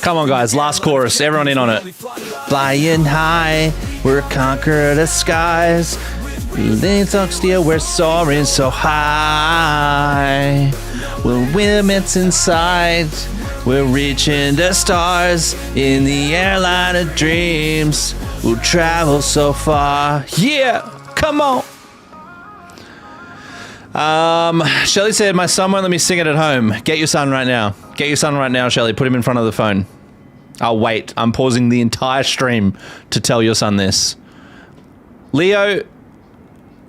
Come on guys, last chorus. Everyone in on it. Flying high, we're conquer the skies. Steel, we're soaring so high. We'll limits inside. We're reaching the stars in the airline of dreams. We'll travel so far. Yeah, come on. Shelley said, my son won't let me sing it at home. Get your son right now. Get your son right now, Shelley. Put him in front of the phone. I'll wait. I'm pausing the entire stream to tell your son this. Leo,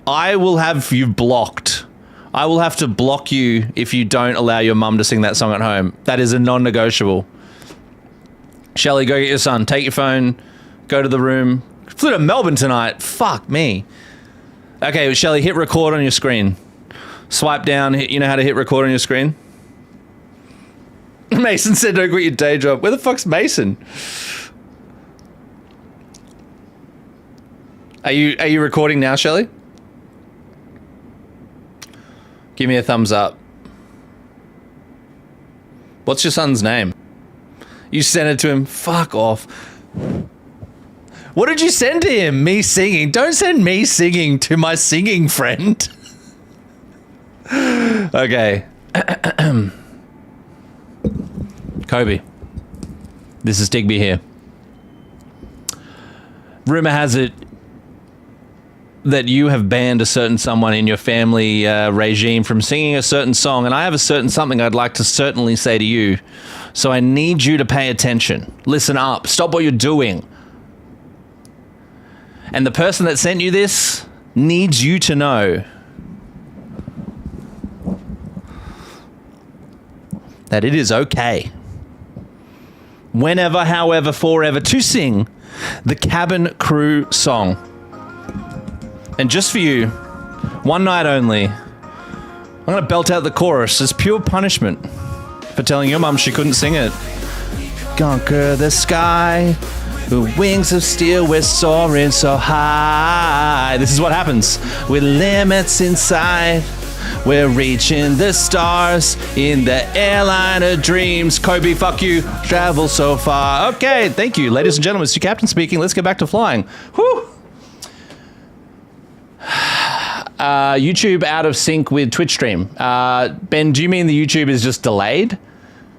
I will have you blocked. I will have to block you if you don't allow your mum to sing that song at home. That is a non-negotiable. Shelley, go get your son. Take your phone. Go to the room. Flew to Melbourne tonight. Fuck me. Okay, Shelley, hit record on your screen. Swipe down. You know how to hit record on your screen? Mason said don't quit your day job. Where the fuck's Mason? Are you recording now, Shelley? Give me a thumbs up. What's your son's name? You sent it to him. Fuck off. What did you send to him? Me singing. Don't send me singing to my singing friend. Okay. Kobe. This is Digby here. Rumor has it that you have banned a certain someone in your family regime from singing a certain song, and I have a certain something I'd like to certainly say to you. So I need you to pay attention. Listen up. Stop what you're doing. And the person that sent you this needs you to know that it is okay, whenever, however, forever, to sing the Cabin Crew song. And just for you, one night only, I'm going to belt out the chorus as pure punishment for telling your mum she couldn't sing it. Conquer the sky, with wings of steel, we're soaring so high. This is what happens with limits inside. We're reaching the stars in the airline of dreams. Kobe, fuck you. Travel so far. Okay, thank you, ladies and gentlemen. It's your captain speaking. Let's get back to flying. Whew. YouTube out of sync with Twitch stream. Ben, do you mean the YouTube is just delayed?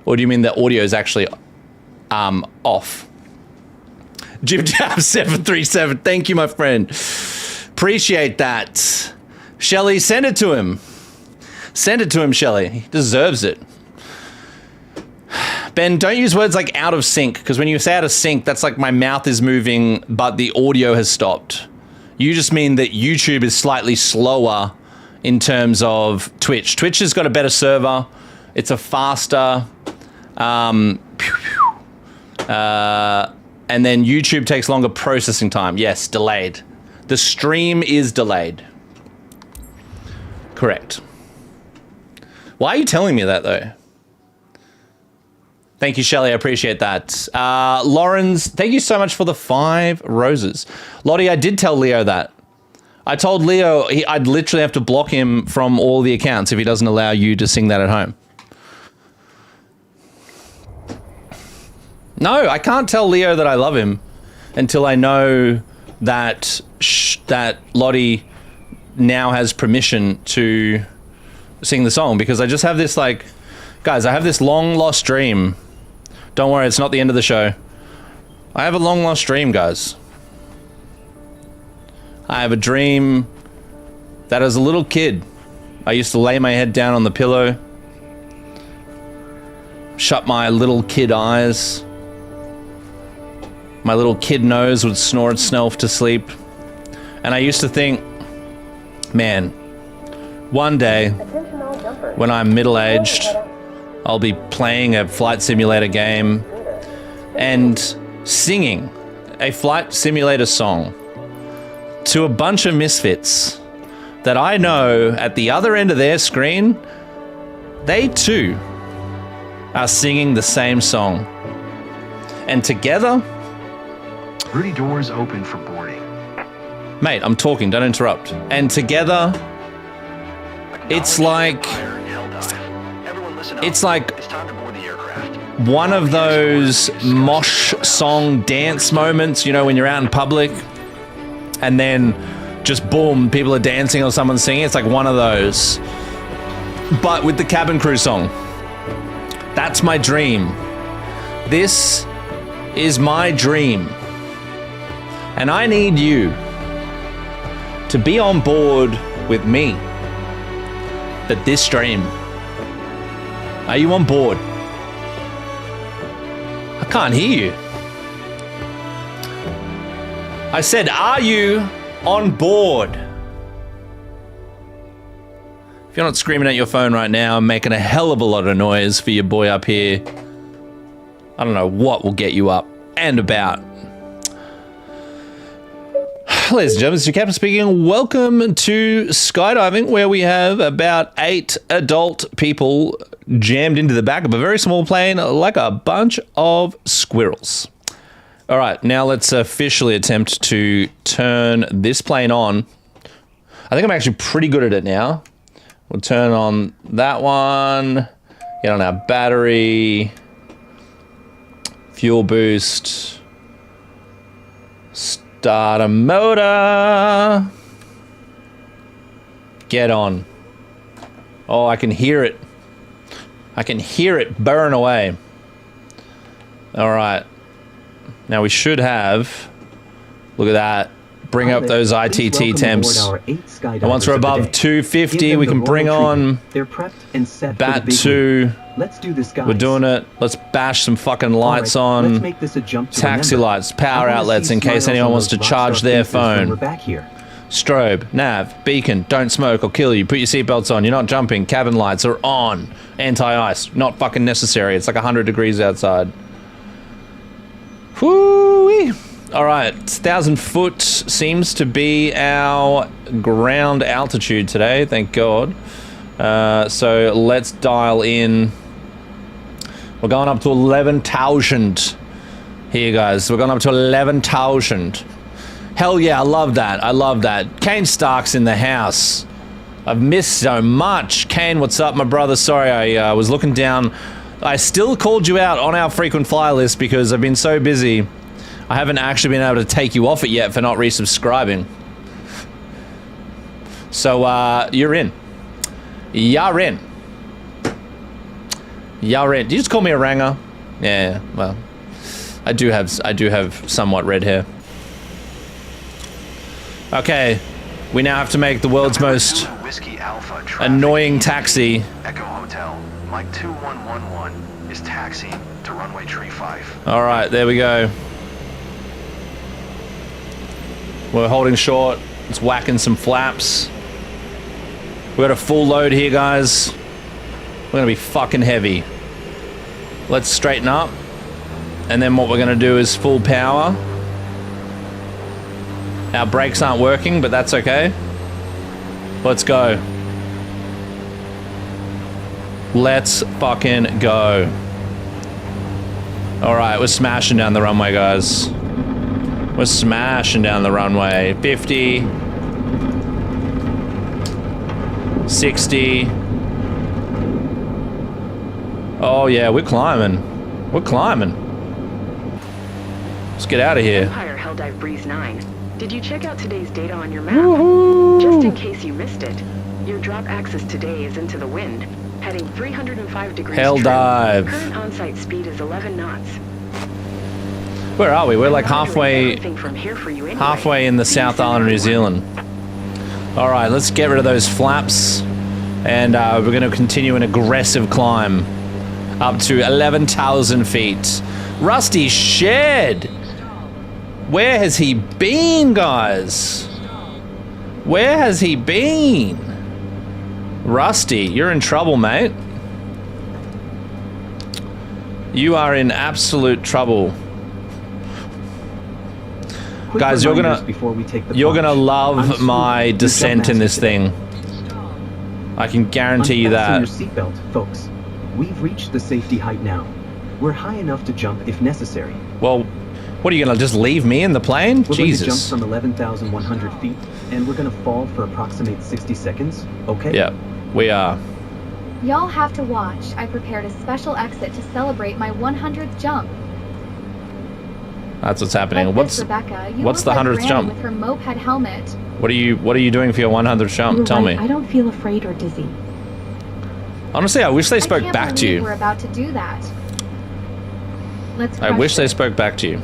Or do you mean the audio is actually off? Jim Jab 737. Thank you, my friend. Appreciate that. Shelley, send it to him. Send it to him, Shelley. He deserves it. Ben, don't use words like out of sync, because when you say out of sync, that's like my mouth is moving, but the audio has stopped. You just mean that YouTube is slightly slower in terms of Twitch. Twitch has got a better server. It's a faster... and then YouTube takes longer processing time. Yes, delayed. The stream is delayed. Correct. Why are you telling me that, though? Thank you, Shelley. I appreciate that. Lawrence, thank you so much for the 5 roses. Lottie, I did tell Leo that. I told Leo I'd literally have to block him from all the accounts if he doesn't allow you to sing that at home. No, I can't tell Leo that I love him until I know that that Lottie now has permission to sing the song, because I just have this, like, guys, I have this long lost dream. Don't worry, it's not the end of the show. I have a long lost dream, guys. I have a dream that as a little kid, I used to lay my head down on the pillow, shut my little kid eyes. My little kid nose would snore itself to sleep. And I used to think, man, one day, when I'm middle-aged, I'll be playing a flight simulator game and singing a flight simulator song to a bunch of misfits that I know at the other end of their screen, they too are singing the same song. And together... Rudy, doors open for boarding. Mate, I'm talking, don't interrupt. And together, it's like one of those mosh song dance moments, you know, when you're out in public and then just boom, people are dancing or someone's singing. It's like one of those, but with the Cabin Crew song. That's my dream. This is my dream. And I need you to be on board with me that this stream. Are you on board? I can't hear you. I said, are you on board? If you're not screaming at your phone right now, I'm making a hell of a lot of noise for your boy up here. I don't know what will get you up and about. Ladies and gentlemen, this is your captain speaking. Welcome to skydiving, where we have about 8 adult people jammed into the back of a very small plane like a bunch of squirrels. All right, now let's officially attempt to turn this plane on. I think I'm actually pretty good at it now. We'll turn on that one, get on our battery, fuel boost, start a motor, get on. Oh, I can hear it. I can hear it burn away. All right. Now we should have, look at that, bring up those ITT temps. And once we're above 250, we can bring on Bat 2. Let's do this, guys. We're doing it. Let's bash some fucking lights on. Let's make this a jump to taxi remember. lights, power I wanna outlets see in case smiles anyone on wants to those charge rockstar their faces when phone. we're back here. Strobe, nav, beacon, don't smoke, I'll kill you. Put your seatbelts on, you're not jumping. Cabin lights are on. Anti-ice, not fucking necessary. It's like 100 degrees outside. Whoo-wee. All right, 1,000 foot seems to be our ground altitude today, thank God. So let's dial in. We're going up to 11,000 here, guys. We're going up to 11,000. Hell yeah, I love that. I love that. Kane Stark's in the house. I've missed so much. Kane, what's up, my brother? Sorry, I was looking down. I still called you out on our frequent flyer list because I've been so busy. I haven't actually been able to take you off it yet for not resubscribing. So, you're in. You're in. You're in. Did you just call me a ranger? Yeah, well, I do have somewhat red hair. Okay, we now have to make the world's most annoying taxi. Echo Hotel, Mike 2111 is taxiing to runway tree 5. All right, there we go. We're holding short. It's whacking some flaps. We got a full load here, guys. We're gonna be fucking heavy. Let's straighten up. And then what we're gonna do is full power. Our brakes aren't working, but that's okay. Let's go. Let's fucking go. All right, we're smashing down the runway, guys. We're smashing down the runway. 50. 60. Oh yeah, we're climbing. We're climbing. Let's get out of here. Empire Helldive Breeze 9. Did you check out today's data on your map? Just in case you missed it, your drop axis today is into the wind, heading 305 degrees. Helldive. Current on-site speed is 11 knots. Where are we? We're like halfway in the South Island of New Zealand. All right, let's get rid of those flaps, and we're going to continue an aggressive climb up to 11,000 feet. Rusty Shed! Where has he been, guys? Where has he been? Rusty, you're in trouble, mate. You are in absolute trouble. Guys, you're gonna love my descent in this thing. I can guarantee you that. Unfasten your seatbelt, folks. We've reached the safety height now. We're high enough to jump if necessary. Well, what are you gonna just leave me in the plane? We're Jesus. going to jump from 11,100 feet, and we're gonna fall for approximate 60 seconds. Okay? Yeah, we are. Y'all have to watch. I prepared a special exit to celebrate my 100th jump. That's what's happening. Like What's this, Rebecca. You what's look the like 100th Granny jump? with her moped helmet. What are you doing for your 100th jump? You're Tell right, me. I don't feel afraid or dizzy. Honestly, I wish they spoke I can't back to believe you. We're about to do that. Let's I crush wish they it. spoke back to you.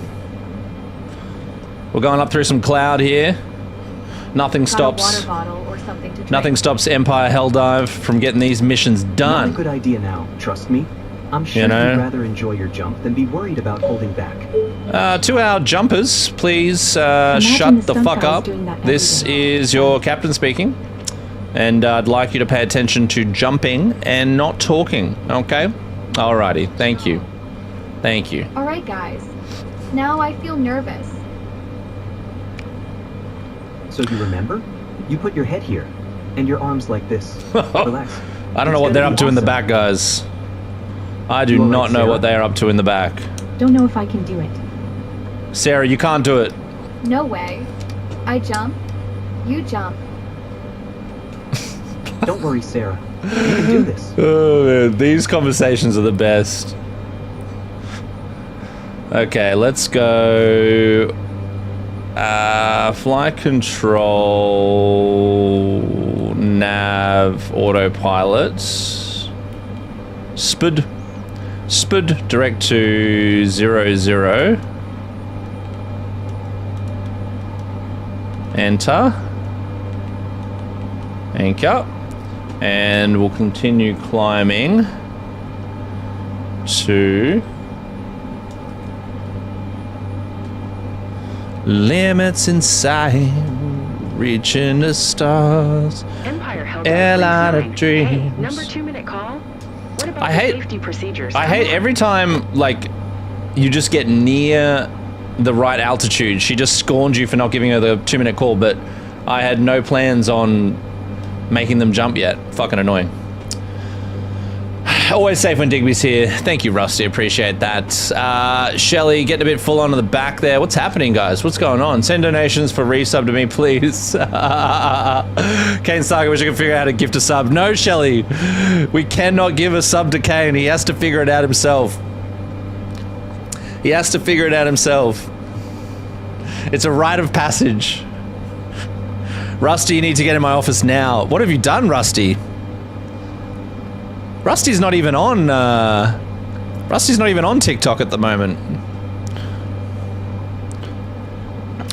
We're going up through some cloud here. Nothing Got stops. a water bottle or something to drink. Nothing stops Empire Helldive from getting these missions Not a done. good idea now, trust me. I'm sure You know? you'd rather enjoy your jump than be worried about holding back. To our jumpers, please Imagine shut the the fuck stunt guys up. doing that every This day. is your captain speaking. And I'd like you to pay attention to jumping and not talking, okay? Alrighty, thank you. Thank you. All right, guys. Now I feel nervous. So you remember? You put your head here, and your arms like this. Relax. I don't know what they're up to in the back, guys. I do You all right, not know Sarah? what they are up to in the back. Don't know if I can do it. Sarah, you can't do it. No way. I jump. You jump. Don't worry, Sarah. You can do this. Oh, man, these conversations are the best. Okay, let's go. Flight control, nav, autopilot, spud, direct to 00. Enter. Anchor. And we'll continue climbing to limits in sight, reaching the stars. Empire held Airline of Hey, dreams. number 2-minute call. What about I the hate- safety procedures? I hate every time, like, you just get near the right altitude. She just scorned you for not giving her the 2-minute call, but I had no plans on making them jump yet. Fucking annoying. Always safe when Digby's here. Thank you, Rusty. Appreciate that. Shelly, getting a bit full on the back there. What's happening, guys? What's going on? Send donations for resub to me, please. Kane Saga, wish I could figure out how to gift a sub. No, Shelly. We cannot give a sub to Kane. He has to figure it out himself. He has to figure it out himself. It's a rite of passage. Rusty, you need to get in my office now. What have you done, Rusty? Rusty's not even on TikTok at the moment.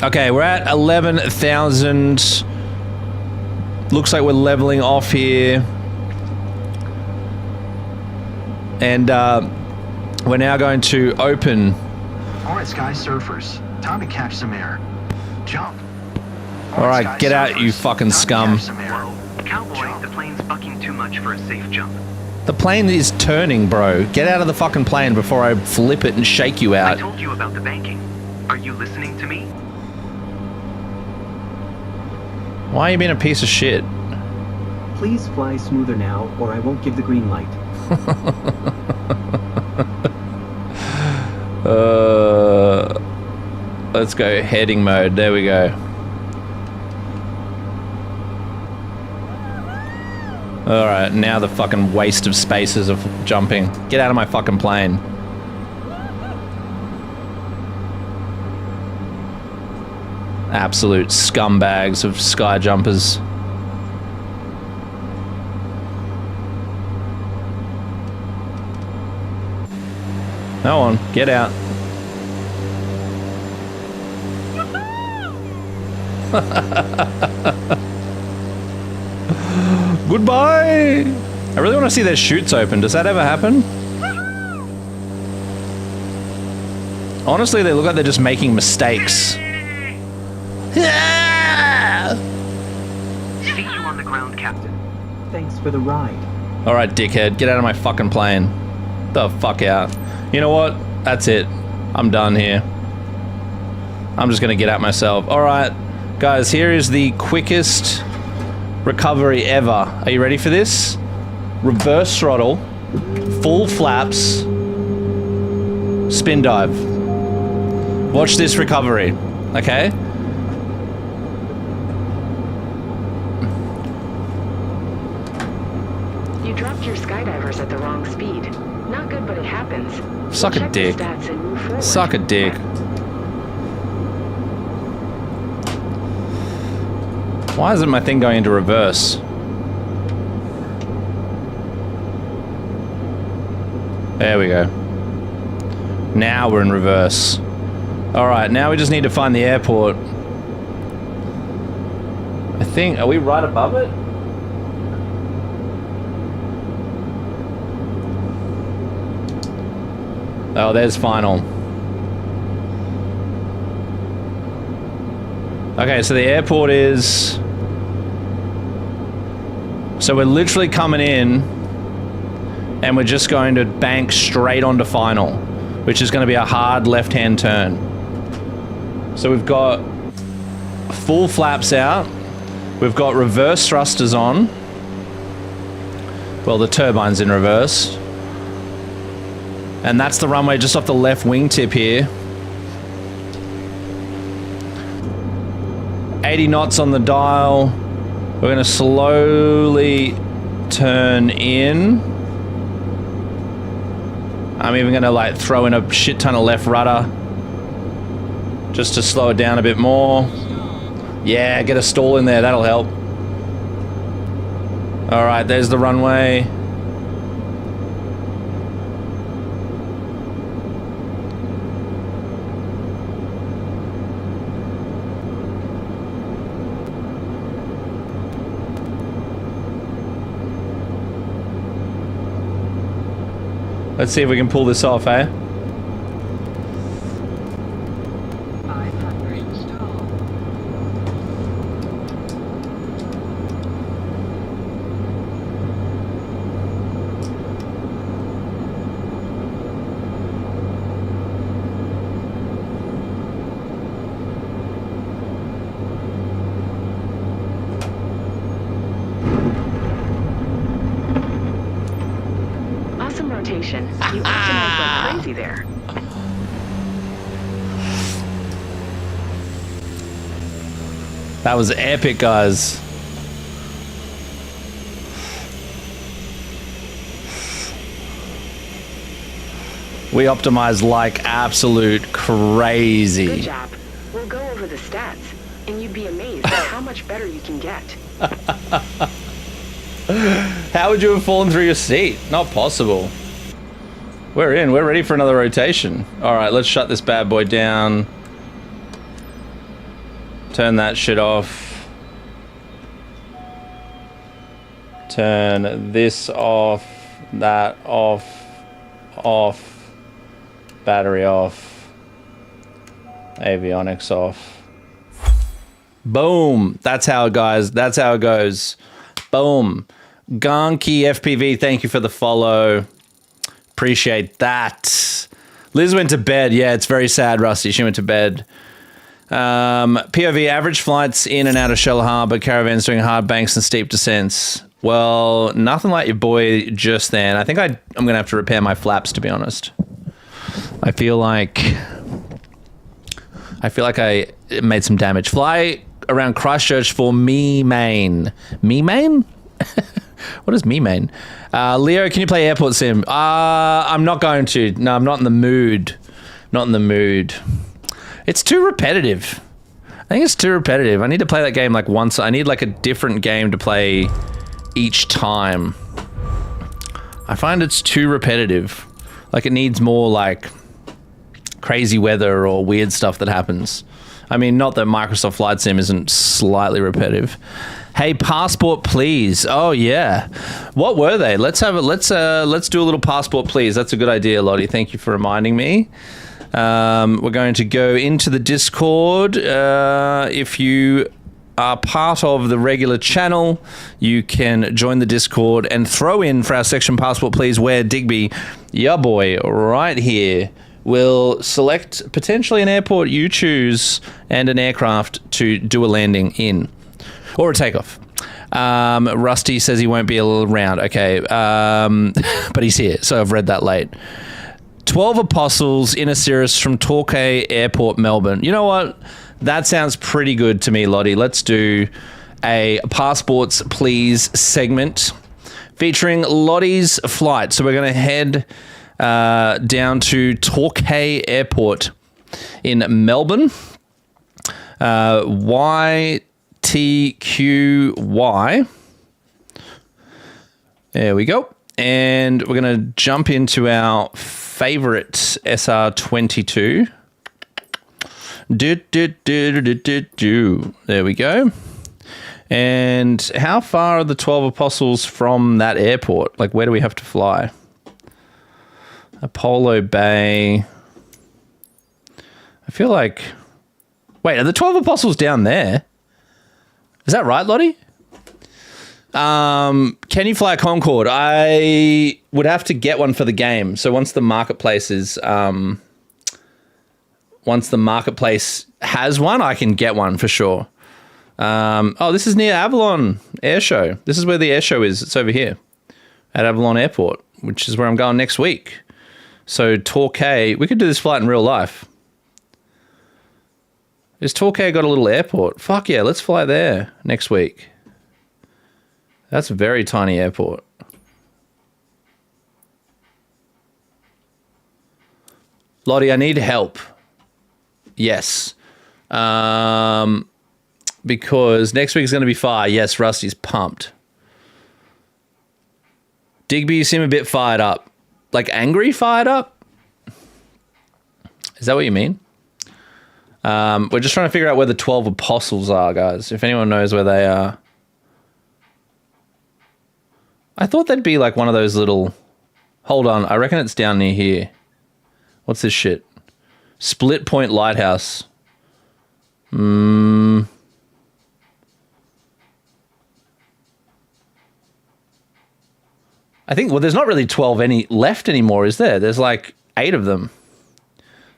Okay, we're at 11,000. Looks like we're leveling off here. And we're now going to open. All right, Sky Surfers. Time to catch some air. Jump. All right, get out, you fucking scum. Cowboy, the plane's bucking too much for a safe jump. The plane is turning, bro. Get out of the fucking plane before I flip it and shake you I out. told you about the banking. Are you listening to me? Why are you being a piece of shit? Please fly smoother now, or I won't give the green light. Let's go heading mode. There we go. Alright, now the fucking waste of spaces of jumping. Get out of my fucking plane. Absolute scumbags of sky jumpers. Go on, get out. Goodbye! I really want to see their chutes open. Does that ever happen? Honestly, they look like they're just making mistakes. See you on the ground, Captain. Thanks for the ride. Alright, dickhead, get out of my fucking plane. The fuck out. You know what? That's it. I'm done here. I'm just gonna get out myself. Alright, guys, here is the quickest recovery ever. Are you ready for this? Reverse throttle, full flaps, spin dive. Watch this recovery, okay? You dropped your skydivers at the wrong speed. Not good, but it happens. Suck a Check the dick. stats and move forward. Suck a dick. Why isn't my thing going into reverse? There we go. Now we're in reverse. Alright, now we just need to find the airport. I think, are we right above it? Oh, there's final. Okay, so the airport is... So we're literally coming in and we're just going to bank straight onto final, which is going to be a hard left-hand turn. So we've got full flaps out. We've got reverse thrusters on. Well, the turbine's in reverse. And that's the runway just off the left wingtip here. 80 knots on the dial. We're going to slowly turn in. I'm even going to like throw in a shit ton of left rudder just to slow it down a bit more. Yeah, get a stall in there. That'll help. All right, there's the runway. Let's see if we can pull this off, eh? Rotation. You optimized like crazy there. That was epic, guys. We optimized like absolute crazy. Good job. We'll go over the stats, and you'd be amazed at how much better you can get. How would you have fallen through your seat? Not possible. We're in. We're ready for another rotation. All right, let's shut this bad boy down. Turn that shit off. Turn this off. That off. Off. Battery off. Avionics off. Boom. That's how it, guys. That's how it goes. Boom. Gonky FPV, thank you for the follow. Appreciate that. Liz went to bed. Yeah, it's very sad, Rusty. She went to bed. POV, average flights in and out of Shell Harbour, caravans doing hard banks and steep descents. Well, nothing like your boy just then. I think I'm going to have to repair my flaps, to be honest. I feel like I made some damage. Fly around Christchurch for me main. Me main? What is me main? Leo, can you play airport sim? I'm not going to. No, I'm not in the mood. Not in the mood. It's too repetitive. I think it's too repetitive. I need to play that game like once. I need like a different game to play each time. I find it's too repetitive. Like it needs more like crazy weather or weird stuff that happens. I mean, not that Microsoft Flight Sim isn't slightly repetitive. Hey, passport, please. Oh yeah. What were they? Let's have it. Let's do a little passport, please. That's a good idea, Lottie. Thank you for reminding me. We're going to go into the Discord. If you are part of the regular channel, you can join the Discord and throw in for our section passport, please, where Digby, ya boy, right here, will select potentially an airport you choose and an aircraft to do a landing in. Or a takeoff. Rusty says he won't be around. Okay, but he's here, so I've read that late. 12 Apostles in a Cirrus from Torquay Airport, Melbourne. You know what? That sounds pretty good to me, Lottie. Let's do a Passports Please segment featuring Lottie's flight. So we're going to head down to Torquay Airport in Melbourne. YTQY. There we go. And we're going to jump into our favorite SR22. There we go. And how far are the 12 apostles from that airport? Like, where do we have to fly? Apollo Bay. I feel like... Wait, are the 12 apostles down there? Is that right, Lottie? Can you fly a Concorde? I would have to get one for the game. So once the marketplace is... once the marketplace has one, I can get one for sure. Oh, this is near Avalon Air Show. This is where the air show is. It's over here at Avalon Airport, which is where I'm going next week. So Torquay, we could do this flight in real life. Has Torquay got a little airport? Fuck yeah, let's fly there next week. That's a very tiny airport. Lottie, I need help. Yes. Because next week is going to be fire. Yes, Rusty's pumped. Digby, you seem a bit fired up. Like angry fired up? Is that what you mean? We're just trying to figure out where the 12 apostles are, guys. If anyone knows where they are. I thought they'd be like one of those little... Hold on, I reckon it's down near here. What's this shit? Split Point Lighthouse. I think, well, there's not really 12 any left anymore, is there? There's like 8 of them.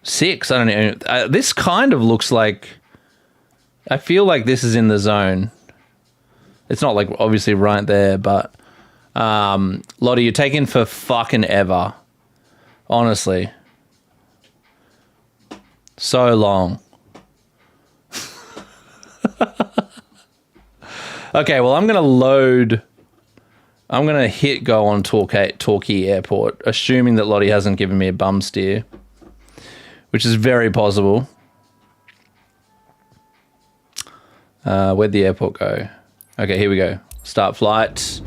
6, I don't know. This kind of looks like... I feel like this is in the zone. It's not like obviously right there, but... Lottie, you're taking for fucking ever. Honestly. So long. Okay, well, I'm going to load... I'm going to hit go on Torquay Airport, assuming that Lottie hasn't given me a bum steer, which is very possible. Where'd the airport go? Okay, here we go. Start flight.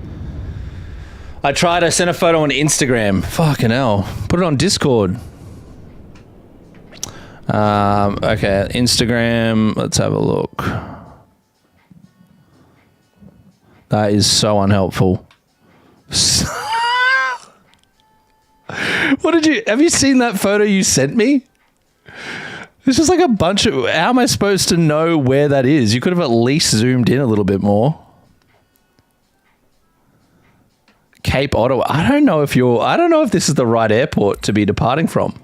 I sent a photo on Instagram. Fucking hell. Put it on Discord. Okay, Instagram. Let's have a look. That is so unhelpful. Have you seen that photo you sent me? It's just like a bunch of... How am I supposed to know where that is? You could have at least zoomed in a little bit more. Cape Ottawa. I don't know if this is the right airport to be departing from.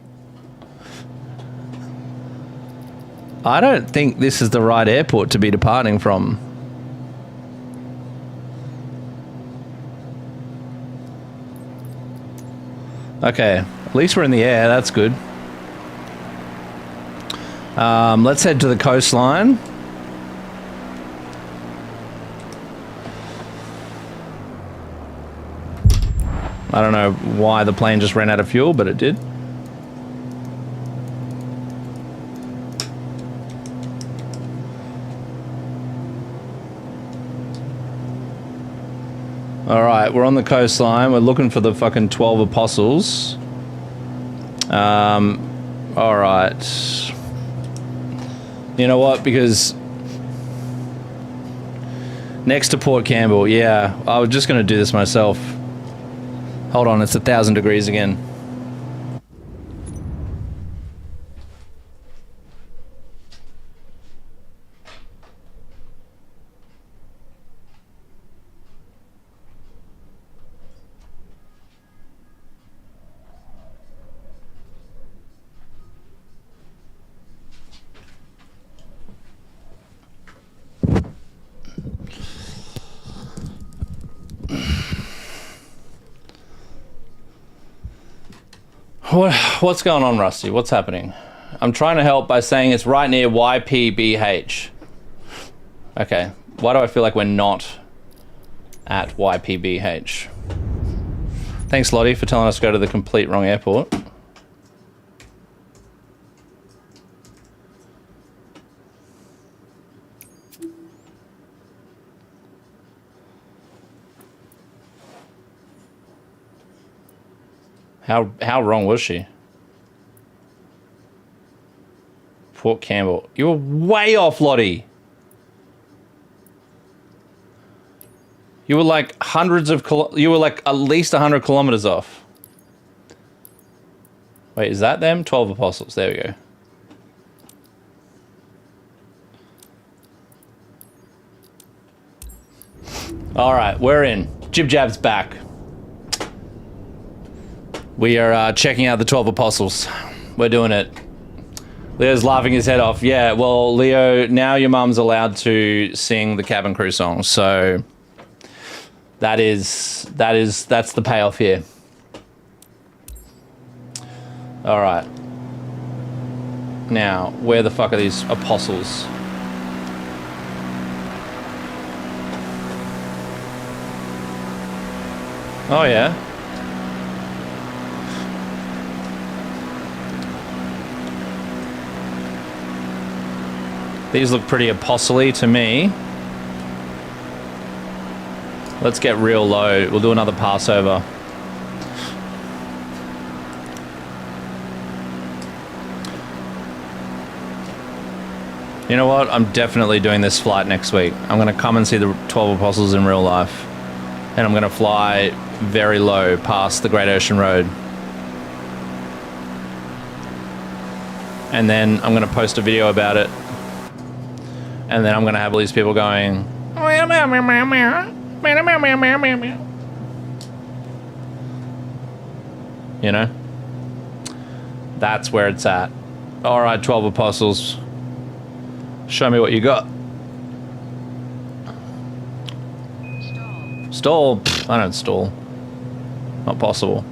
I don't think this is the right airport to be departing from. Okay, at least we're in the air. That's good. Let's head to the coastline. I don't know why the plane just ran out of fuel, but it did. Alright, we're on the coastline. We're looking for the fucking 12 apostles. Alright. You know what? Because... next to Port Campbell, yeah. I was just going to do this myself. Hold on, it's 1,000 degrees again. What's going on, Rusty? What's happening? I'm trying to help by saying it's right near YPBH. Okay. Why do I feel like we're not at YPBH? Thanks, Lottie, for telling us to go to the complete wrong airport. How wrong was she? Port Campbell. You were way off, Lottie. You were like you were like at least 100 kilometers off. Wait, is that them? 12 apostles. There we go. All right, we're in. Jib Jab's back. We are checking out the 12 apostles. We're doing it. Leo's laughing his head off. Yeah, well, Leo, now your mum's allowed to sing the cabin crew song, so that's the payoff here. All right. Now, where the fuck are these apostles? Oh yeah. These look pretty apostle-y to me. Let's get real low. We'll do another Passover. You know what? I'm definitely doing this flight next week. I'm going to come and see the 12 apostles in real life. And I'm going to fly very low past the Great Ocean Road. And then I'm going to post a video about it. And then I'm going to have all these people going... You know? That's where it's at. Alright, 12 apostles. Show me what you got. Stall? Pfft, I don't stall. Not possible.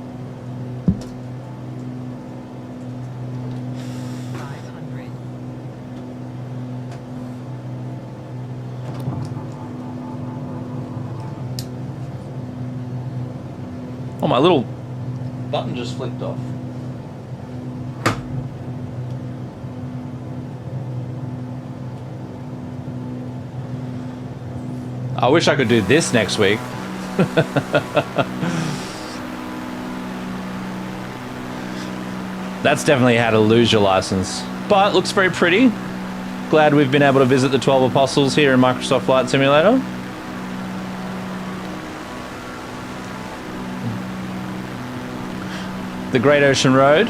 Oh, my little button just flicked off. I wish I could do this next week. That's definitely how to lose your license. But looks very pretty. Glad we've been able to visit the 12 apostles here in Microsoft Flight Simulator. The Great Ocean Road.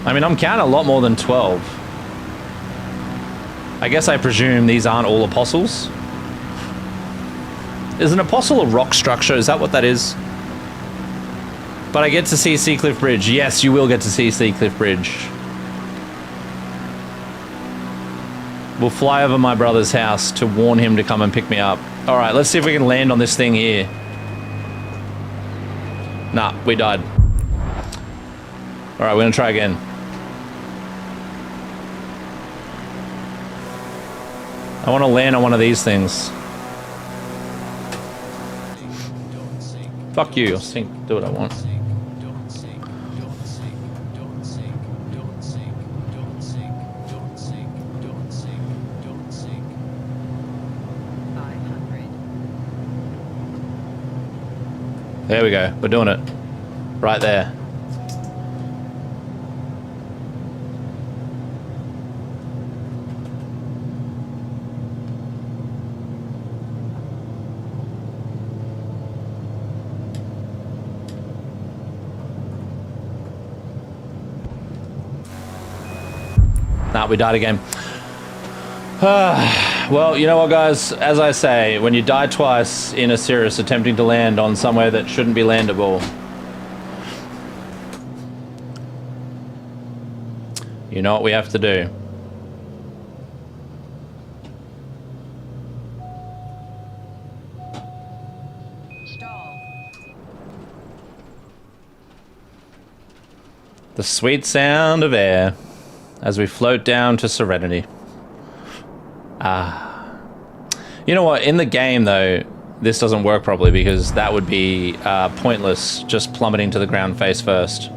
I mean, I'm counting a lot more than 12. I guess I presume these aren't all apostles. Is an apostle a rock structure? Is that what that is? But I get to see Seacliff Bridge. Yes, you will get to see Seacliff Bridge. We'll fly over my brother's house to warn him to come and pick me up. All right, let's see if we can land on this thing here. Nah, we died. All right, we're gonna try again. I want to land on one of these things. Fuck you, I'll sink, do what I want. There we go, we're doing it. Right there. Nah, we died again. Well, you know what, guys? As I say, when you die twice in a Cirrus attempting to land on somewhere that shouldn't be landable, you know what we have to do. The sweet sound of air as we float down to serenity. You know what? In the game, though, this doesn't work properly because that would be pointless, just plummeting to the ground face first.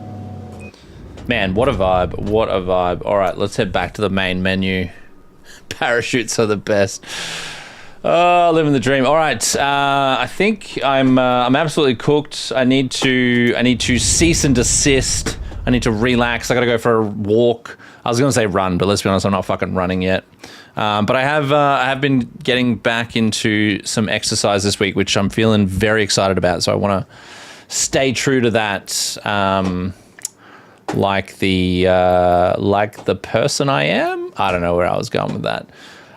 Man, what a vibe. What a vibe. All right, let's head back to the main menu. Parachutes are the best. Oh, living the dream. All right, I think I'm absolutely cooked. I need to cease and desist. I need to relax. I got to go for a walk. I was going to say run, but let's be honest, I'm not fucking running yet. But I have been getting back into some exercise this week, which I'm feeling very excited about. So I want to stay true to that, like the person I am. I don't know where I was going with that.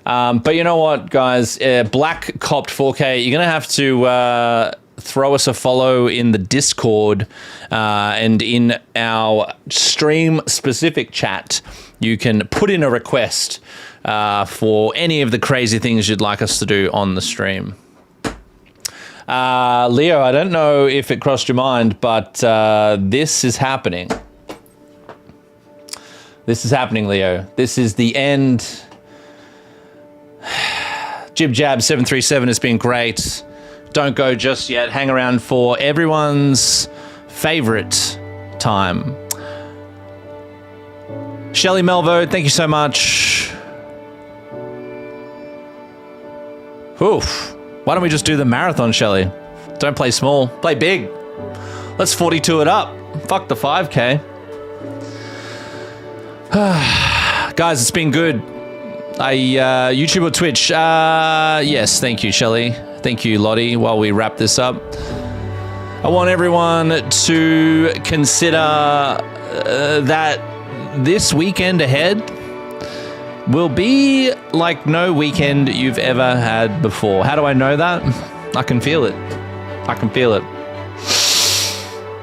But you know what, guys? Black Copped 4K, you're going to have to throw us a follow in the Discord and in our stream-specific chat. You can put in a request for any of the crazy things you'd like us to do on the stream. Leo, I don't know if it crossed your mind, but this is happening. This is happening, Leo. This is the end. Jib Jab 737 has been great. Don't go just yet. Hang around for everyone's favorite time. Shelley Melvo, thank you so much. Oof. Why don't we just do the marathon, Shelley? Don't play small, play big. Let's 42 it up. Fuck the 5K. Guys, it's been good. YouTube or Twitch? Yes, thank you, Shelley. Thank you, Lottie, while we wrap this up. I want everyone to consider that this weekend ahead will be like no weekend you've ever had before. How do I know that? I can feel it. I can feel it.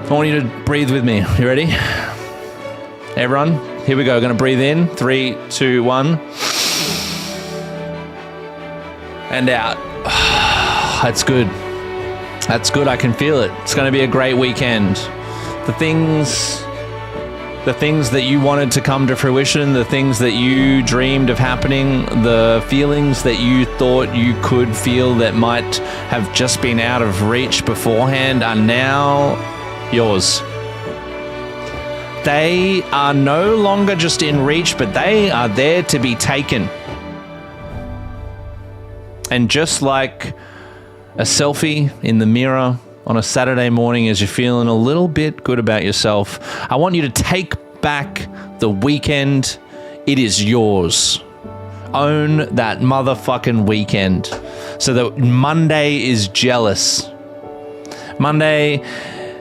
I want you to breathe with me. You ready? Everyone, here we go. Gonna breathe in. 3, 2, 1. And out. That's good. That's good. I can feel it. It's going to be a great weekend. The things that you wanted to come to fruition, the things that you dreamed of happening, the feelings that you thought you could feel that might have just been out of reach beforehand are now yours. They are no longer just in reach, but they are there to be taken. And just like a selfie in the mirror on a Saturday morning as you're feeling a little bit good about yourself, I want you to take back the weekend. It is yours. Own that motherfucking weekend so that Monday is jealous. Monday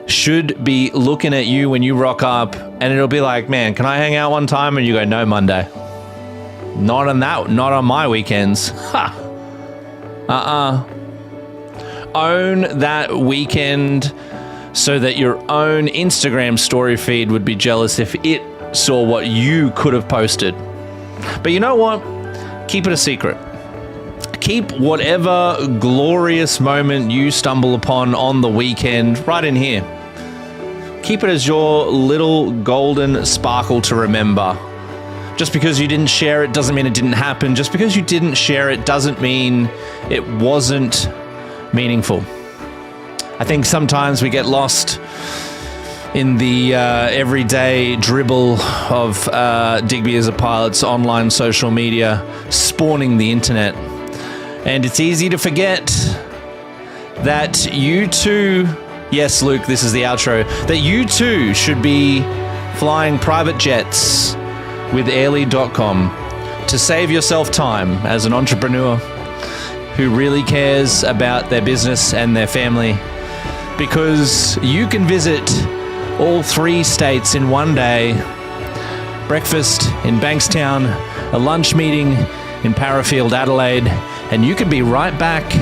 should be looking at you when you rock up and it'll be like, man, can I hang out one time? And you go, no, Monday. Not on my weekends. Ha! Own that weekend so that your own Instagram story feed would be jealous if it saw what you could have posted. But you know what? Keep it a secret. Keep whatever glorious moment you stumble upon on the weekend right in here. Keep it as your little golden sparkle to remember. Just because you didn't share it doesn't mean it didn't happen. Just because you didn't share it doesn't mean it wasn't meaningful. I think sometimes we get lost in the everyday dribble of Digby as a Pilot's online social media spawning the internet. And it's easy to forget that you too, yes, Luke, this is the outro, that you too should be flying private jets with airly.com to save yourself time as an entrepreneur who really cares about their business and their family, because you can visit all 3 states in one day: breakfast in Bankstown, a lunch meeting in Parafield, Adelaide, and you can be right back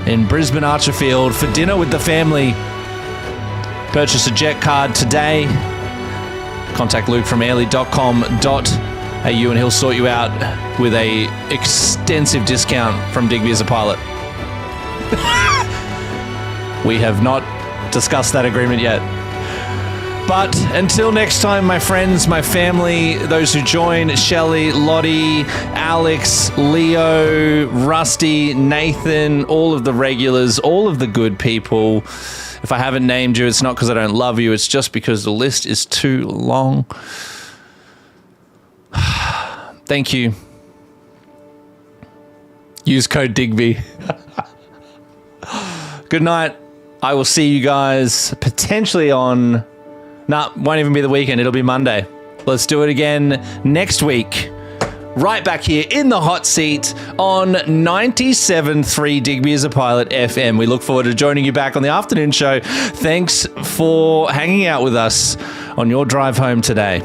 in Brisbane Archerfield for dinner with the family. Purchase a jet card today. Contact Luke from airly.com.au and he'll sort you out with a extensive discount from Digby as a Pilot. We have not discussed that agreement yet. But until next time, my friends, my family, those who join, Shelley, Lottie, Alex, Leo, Rusty, Nathan, all of the regulars, all of the good people. If I haven't named you, it's not because I don't love you. It's just because the list is too long. Thank you. Use code Digby. Good night. I will see you guys potentially on... won't even be the weekend. It'll be Monday. Let's do it again next week. Right back here in the hot seat on 97.3 Digby as a Pilot FM. We look forward to joining you back on the afternoon show. Thanks for hanging out with us on your drive home today.